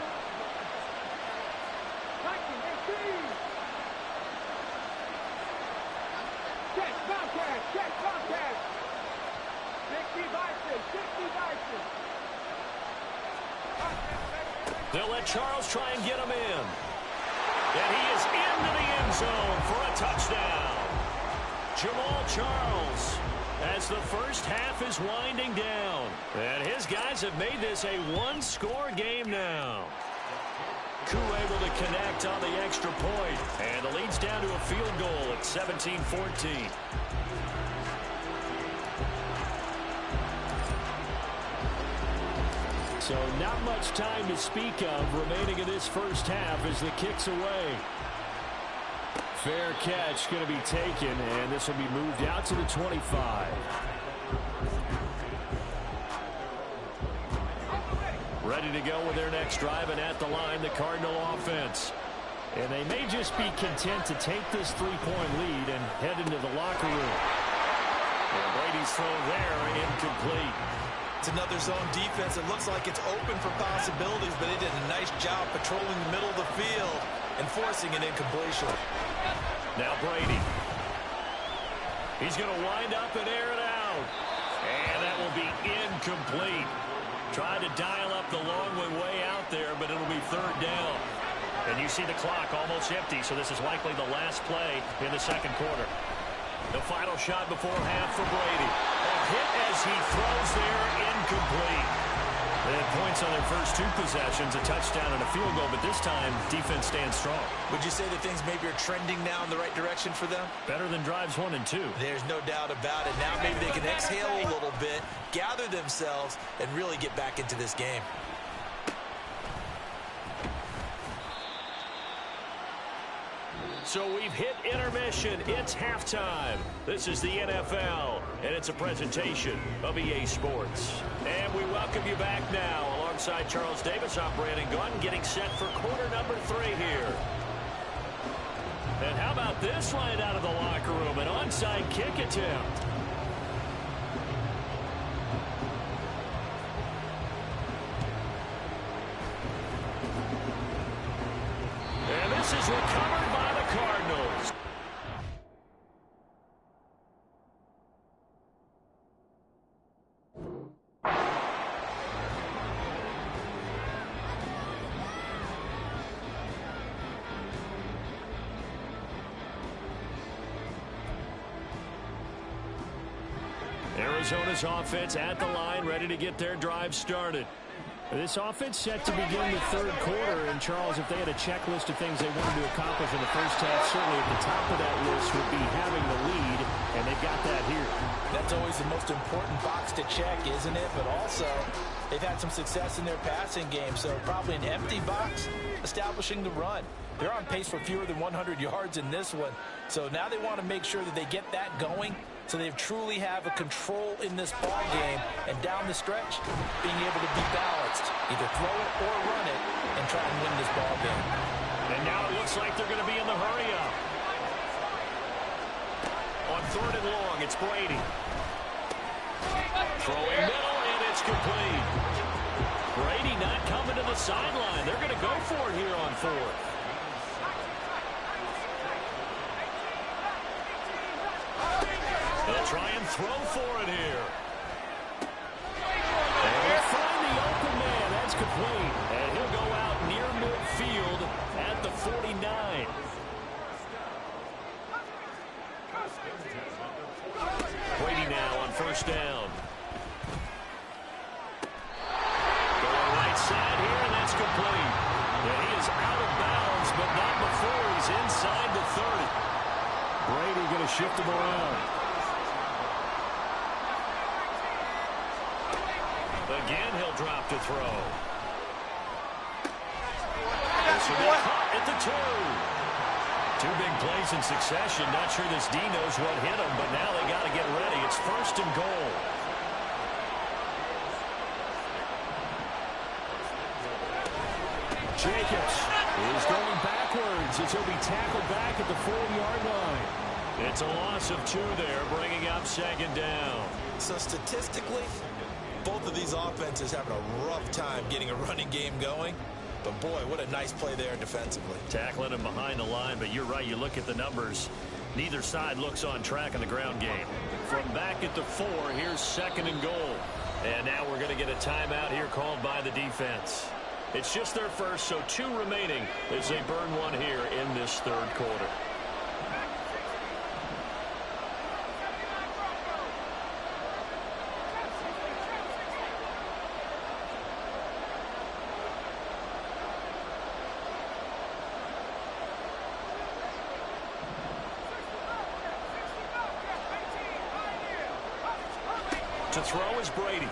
They'll let Charles try and get him in. And he is into the end zone for a touchdown. Jamal Charles, as the first half is winding down. And his guys have made this a one-score game now. Koo able to connect on the extra point. And the lead's down to a field goal at 17-14. So not much time to speak of remaining in this first half as the kick's away. Fair catch going to be taken, and this will be moved out to the 25. Ready to go with their next drive, and at the line, the Cardinal offense. And they may just be content to take this three-point lead and head into the locker room. And Brady's throw there, incomplete. It's another zone defense. It looks like it's open for possibilities, but they did a nice job patrolling the middle of the field and forcing an incompletion. Now Brady. He's going to wind up and air it out. And that will be incomplete. Tried to dial up the long way out there, but it'll be third down. And you see the clock almost empty, so this is likely the last play in the second quarter. The final shot before half for Brady. A hit as he throws there, incomplete. They had points on their first 2 possessions, a touchdown and a field goal, but this time, defense stands strong. Would you say that things maybe are trending now in the right direction for them? Better than drives 1 and 2. There's no doubt about it. Now maybe they can exhale a little bit, gather themselves, and really get back into this game. So we've hit intermission. It's halftime. This is the NFL, and it's a presentation of EA Sports. And we welcome you back now. Alongside Charles Davis, I'm Brandon Gunn, getting set for quarter number 3 here. And how about this line out of the locker room? An onside kick attempt. And this is recovered by the Cardinals. Arizona's offense at the line, ready to get their drive started. This offense set to begin the third quarter, and Charles, if they had a checklist of things they wanted to accomplish in the first half, certainly at the top of that list would be having the lead, and they've got that here. That's always the most important box to check, isn't it? But also, they've had some success in their passing game, so probably an empty box, establishing the run. They're on pace for fewer than 100 yards in this one, so now they want to make sure that they get that going, so they truly have a control in this ball game, and down the stretch, being able to be balanced, either throw it or run it, and try and win this ball game. And now it looks like they're going to be in the hurry-up. On third and long, it's Brady. Throwing middle, and it's complete. Brady not coming to the sideline. They're going to go for it here on fourth. They'll try and throw for it here. And they find the open man. That's complete. And he'll go out near midfield at the 49. Brady now on first down. Going right side here, and that's complete. And he is out of bounds, but not before he's inside the 30. Brady going to shift him around. Again, he'll drop to throw. This will be caught at the 2. 2 big plays in succession. Not sure this D knows what hit him, but now they got to get ready. It's first and goal. Jacobs is going backwards as he'll be tackled back at the 40-yard line. It's a loss of 2 there, bringing up second down. So statistically, both of these offenses having a rough time getting a running game going. But, boy, what a nice play there defensively. Tackling him behind the line, but you're right. You look at the numbers. Neither side looks on track in the ground game. From back at the 4, here's second and goal. And now we're going to get a timeout here called by the defense. It's just their first, so 2 remaining as they burn 1 here in this third quarter. To throw is Brady. And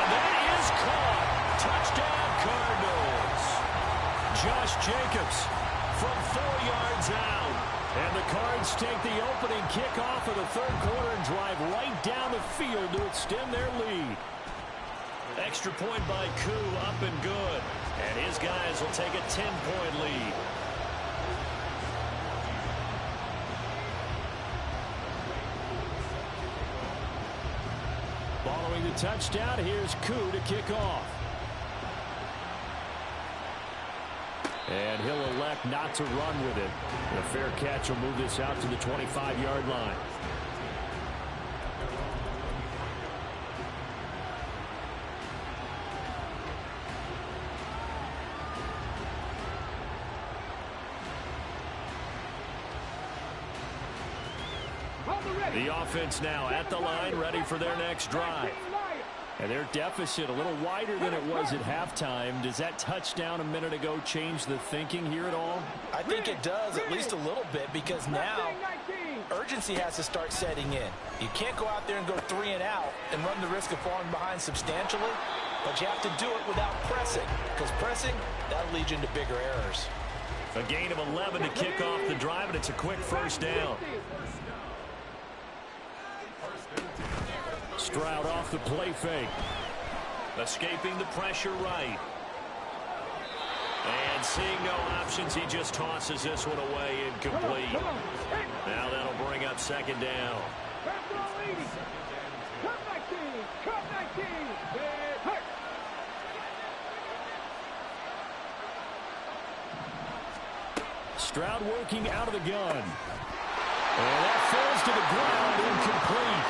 that is caught. Touchdown, Cardinals. Josh Jacobs from 4 yards out. And the Cards take the opening kickoff of the third quarter and drive right down the field to extend their lead. Extra point by Koo, up and good. And his guys will take a 10-point lead. Following the touchdown, here's Koo to kick off. And he'll elect not to run with it. And a fair catch will move this out to the 25-yard line. The offense now at the line, ready for their next drive. And their deficit a little wider than it was at halftime. Does that touchdown a minute ago change the thinking here at all? I think it does, at least a little bit, because now urgency has to start setting in. You can't go out there and go 3 and out and run the risk of falling behind substantially, but you have to do it without pressing, because pressing, that'll lead you into bigger errors. A gain of 11 to kick off the drive, and it's a quick first down. Stroud off the play fake. Escaping the pressure right. And seeing no options, he just tosses this one away, incomplete. Now that'll bring up second down. Stroud working out of the gun. And that falls to the ground, incomplete.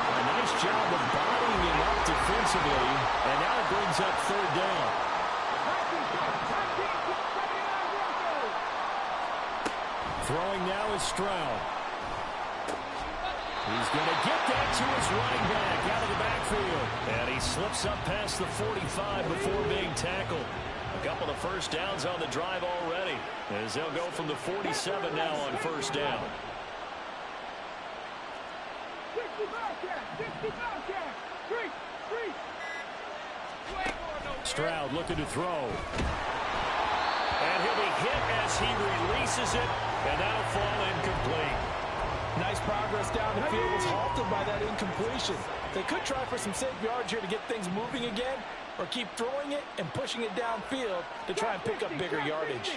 A nice job of bodying him up defensively, and now it brings up third down. Throwing now is Stroud. He's going to get that to his running back out of the backfield. And he slips up past the 45 before being tackled. A couple of first downs on the drive already, as they'll go from the 47 now on first down. Stroud looking to throw. And he'll be hit as he releases it, and that'll fall incomplete. Nice progress down the field was halted by that incompletion. They could try for some safe yards here to get things moving again, or keep throwing it and pushing it downfield to try and pick up bigger yardage.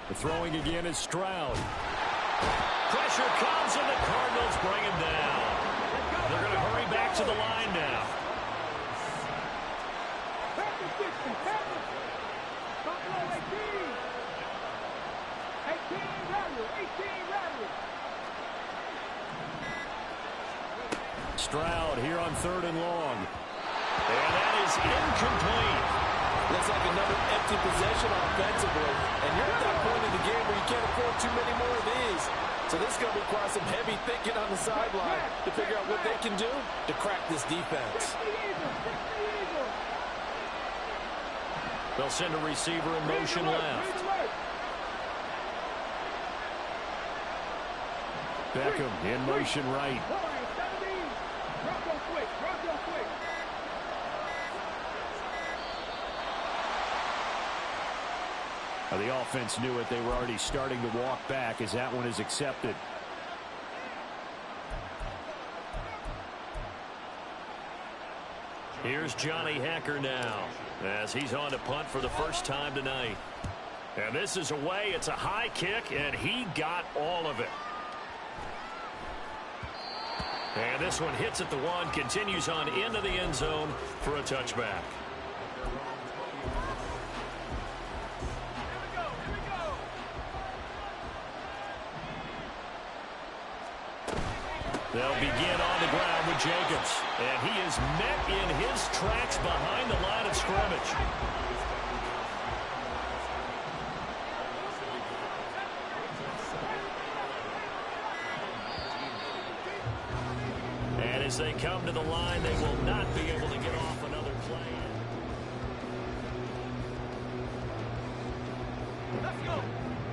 The throwing again is Stroud. Pressure comes, and the Cardinals bring him down. They're going to hurry back to the line now. Stroud here on third and long. And that is incomplete. That's like another empty possession offensively. And you're at that point in the game where you can't afford too many more of these. So this is going to require some heavy thinking on the sideline to figure out what they can do to crack this defense. They'll send a receiver in motion left. Beckham in motion right. The offense knew it. They were already starting to walk back as that one is accepted. Here's Johnny Hacker now as he's on to punt for the first time tonight. And this is away. It's a high kick, and he got all of it. And this one hits at the one, continues on into the end zone for a touchback. They'll begin on the ground with Jacobs. And he is met in his tracks behind the line of scrimmage. And as they come to the line, they will not be able to get off another play. Let's go.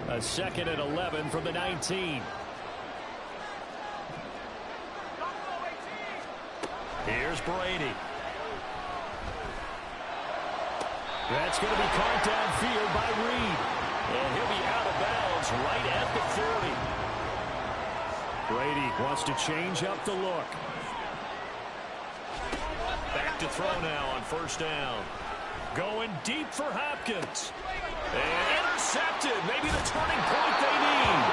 A 2nd and 11 from the 19. Here's Brady. That's going to be caught downfield by Reed. And he'll be out of bounds right at the 30. Brady wants to change up the look. Back to throw now on first down. Going deep for Hopkins. And intercepted. Maybe the turning point they need.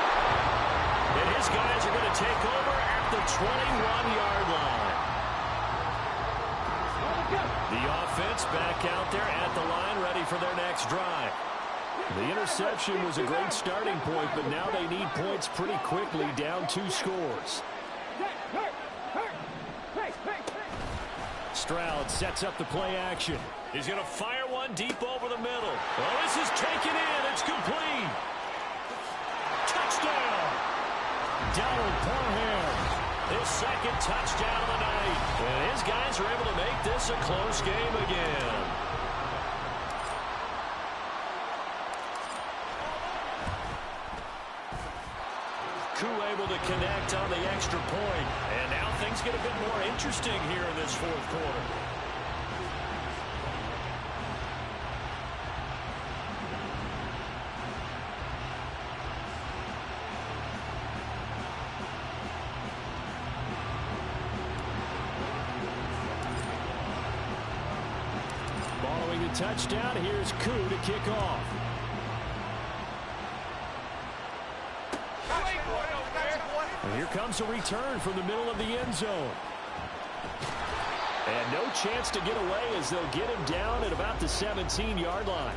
And his guys are going to take over at the 21-yard line. The offense back out there at the line, ready for their next drive. The interception was a great starting point, but now they need points pretty quickly, down 2 scores. Stroud sets up the play action. He's going to fire one deep over the middle. Oh, this is taken in. It's complete. Touchdown. Donald Parham. His 2nd touchdown of the night. And his guys are able to make this a close game again. Koo able to connect on the extra point. And now things get a bit more interesting here in this 4th quarter. Following the touchdown, here's Koo to kick off. And here comes a return from the middle of the end zone. And no chance to get away as they'll get him down at about the 17-yard line.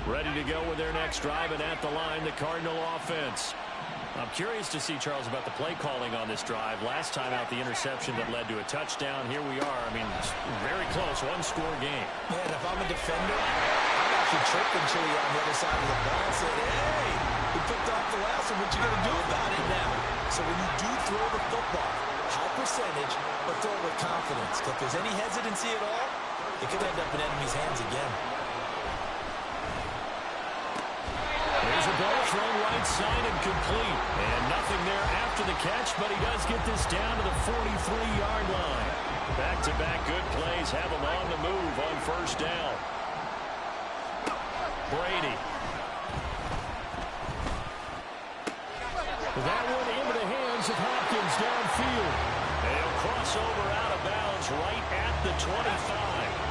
Ready to go with their next drive, and at the line, the Cardinal offense. I'm curious to see, Charles, about the play calling on this drive. Last time out, the interception that led to a touchdown. Here we are. I mean, very close, 1-score game. Yeah, and if I'm a defender, I'm actually tripping Chili on the other side of the ball and saying, hey, we picked off the last one. What you going to do about it now? So when you do throw the football, high percentage, but throw it with confidence. If there's any hesitancy at all, it could end up in enemy's hands again. There's a ball thrown right side and complete. And nothing there after the catch, but he does get this down to the 43-yard line. Back-to-back good plays have him on the move on first down. Brady. That one into the hands of Hopkins downfield. And he'll cross over out of bounds right at the 25.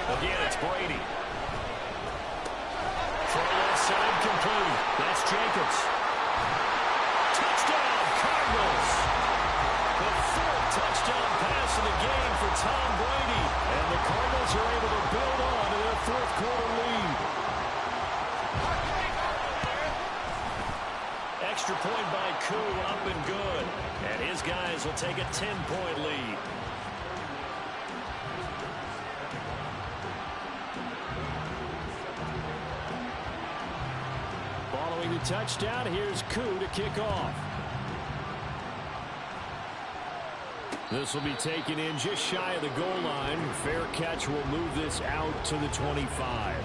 Again, it's Brady. Throw left side complete. That's Jacobs. Touchdown, Cardinals. The 4th touchdown pass extra point by Koo, up and good. And his guys will take a 10-point lead. Following the touchdown, here's Koo to kick off. This will be taken in just shy of the goal line. Fair catch will move this out to the 25.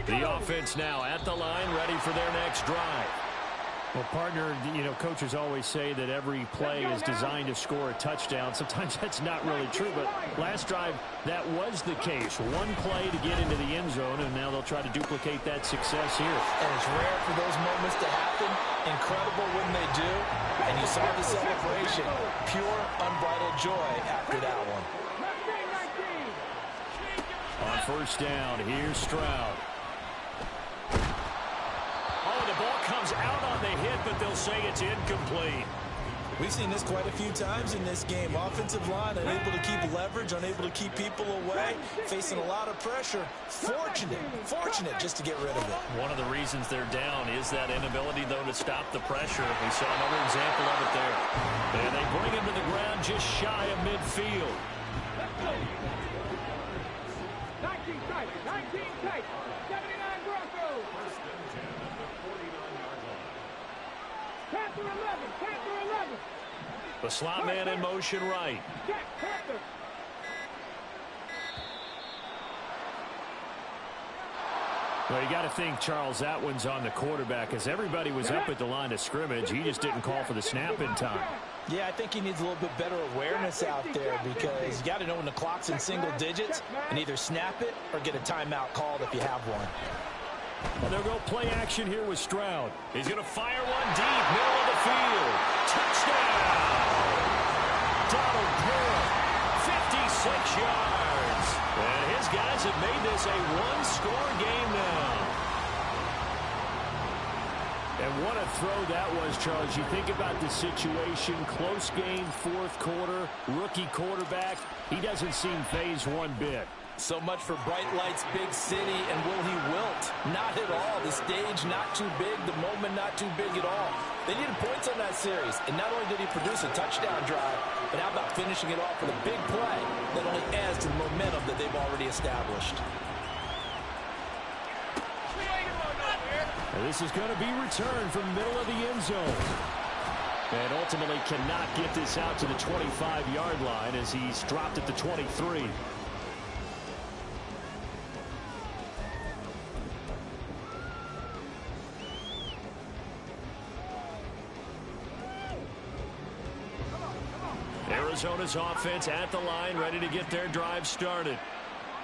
The offense now at the line, ready for their next drive. Well, partner, coaches always say that every play is designed to score a touchdown. Sometimes that's not really true, but last drive, that was the case. One play to get into the end zone, and now they'll try to duplicate that success here. And it's rare for those moments to happen. Incredible when they do. And you saw the celebration. Pure, unbridled joy after that one. On first down, here's Stroud. Oh, the ball comes out on the hit, but they'll say it's incomplete. We've seen this quite a few times in this game. Offensive line unable to keep leverage, unable to keep people away, facing a lot of pressure. Fortunate just to get rid of it. One of the reasons they're down is that inability, though, to stop the pressure. We saw another example of it there. And they bring him to the ground just shy of midfield. 19 tight, 79 Broncos. Panther 11. The slot man in motion right. Panther. Well, you got to think, Charles, that one's on the quarterback, as everybody was up at the line of scrimmage. He just didn't call for the snap in time. Yeah, I think he needs a little bit better awareness out there, because you got to know when the clock's in single digits and either snap it or get a timeout called if you have one. Well, they'll go play action here with Stroud. He's going to fire one deep, middle of the field. Touchdown! Donald Pearl, 56 yards. And his guys have made this a one-score game now. And what a throw that was, Charles. You think about the situation, close game, fourth quarter, rookie quarterback. He doesn't seem fazed one bit. So much for bright lights, big city, and will he wilt? Not at all. The stage not too big, the moment not too big at all. They needed points on that series, and not only did he produce a touchdown drive, but how about finishing it off with a big play that only adds to the momentum that they've already established. And this is going to be returned from the middle of the end zone. And ultimately cannot get this out to the 25-yard line as he's dropped at the 23. Arizona's offense at the line, ready to get their drive started.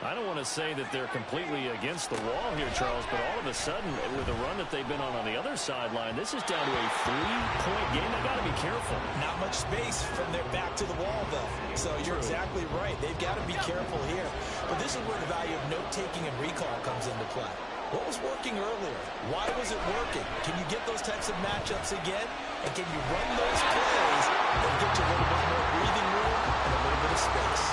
I don't want to say that they're completely against the wall here, Charles, but all of a sudden, with the run that they've been on the other sideline, this is down to a 3-point game. They've got to be careful. Not much space from their back to the wall, though. So you're exactly right. They've got to be careful here. But this is where the value of note-taking and recall comes into play. What was working earlier? Why was it working? Can you get those types of matchups again? And can you run those plays and get you a little bit more breathing room and a little bit of space?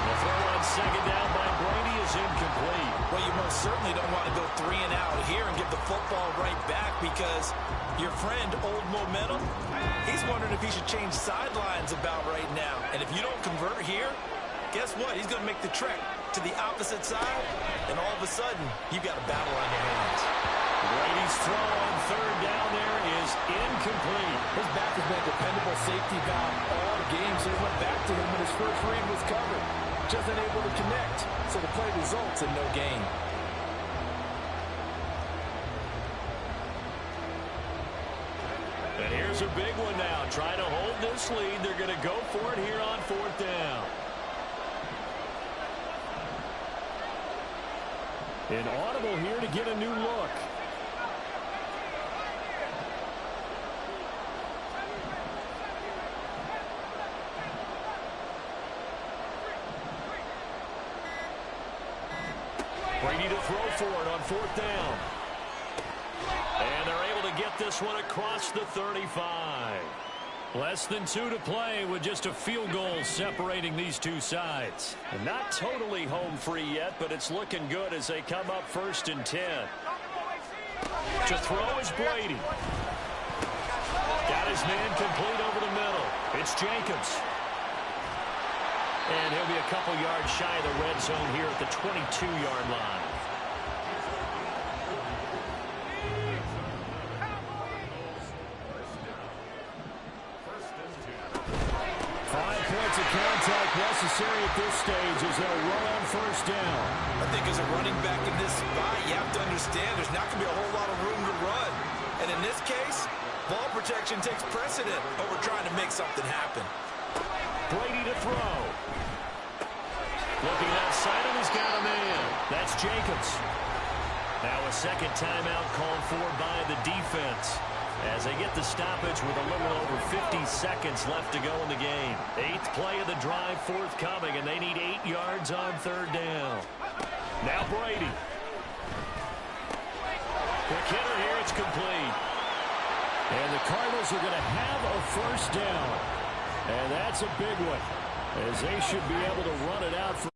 The throw on second down by Brady is incomplete. Well, you most certainly don't want to go 3 and out here and give the football right back, because your friend, Old Momentum, he's wondering if he should change sidelines about right now. And if you don't convert here, guess what? He's going to make the trek to the opposite side, and all of a sudden, you've got a battle on your hands. Brady's throw on third down there is incomplete. His back has been a dependable safety valve all game, so he went back to him when his first read was covered. Just unable to connect, so the play results in no gain. And here's a big one now. Trying to hold this lead. They're going to go for it here on fourth down. An audible here to get a new look. Brady to throw for it on 4th down. And they're able to get this one across the 35. Less than 2 to play with just a field goal separating these two sides. And not totally home free yet, but it's looking good as they come up 1st and 10. To throw is Brady. Got his man complete over the middle. It's Jacobs. And he'll be a couple yards shy of the red zone here at the 22-yard line. 5 points of contact necessary at this stage as they'll run on 1st down. I think as a running back in this spot, you have to understand there's not going to be a whole lot of room to run. And in this case, ball protection takes precedent over trying to make something happen. Brady to throw. Looking outside him, he's got a man. That's Jacobs. Now a second timeout called for by the defense as they get the stoppage with a little over 50 seconds left to go in the game. 8th play of the drive forthcoming, and they need 8 yards on 3rd down. Now Brady. Quick hitter here, it's complete. And the Cardinals are going to have a 1st down. And that's a big one, as they should be able to run it out for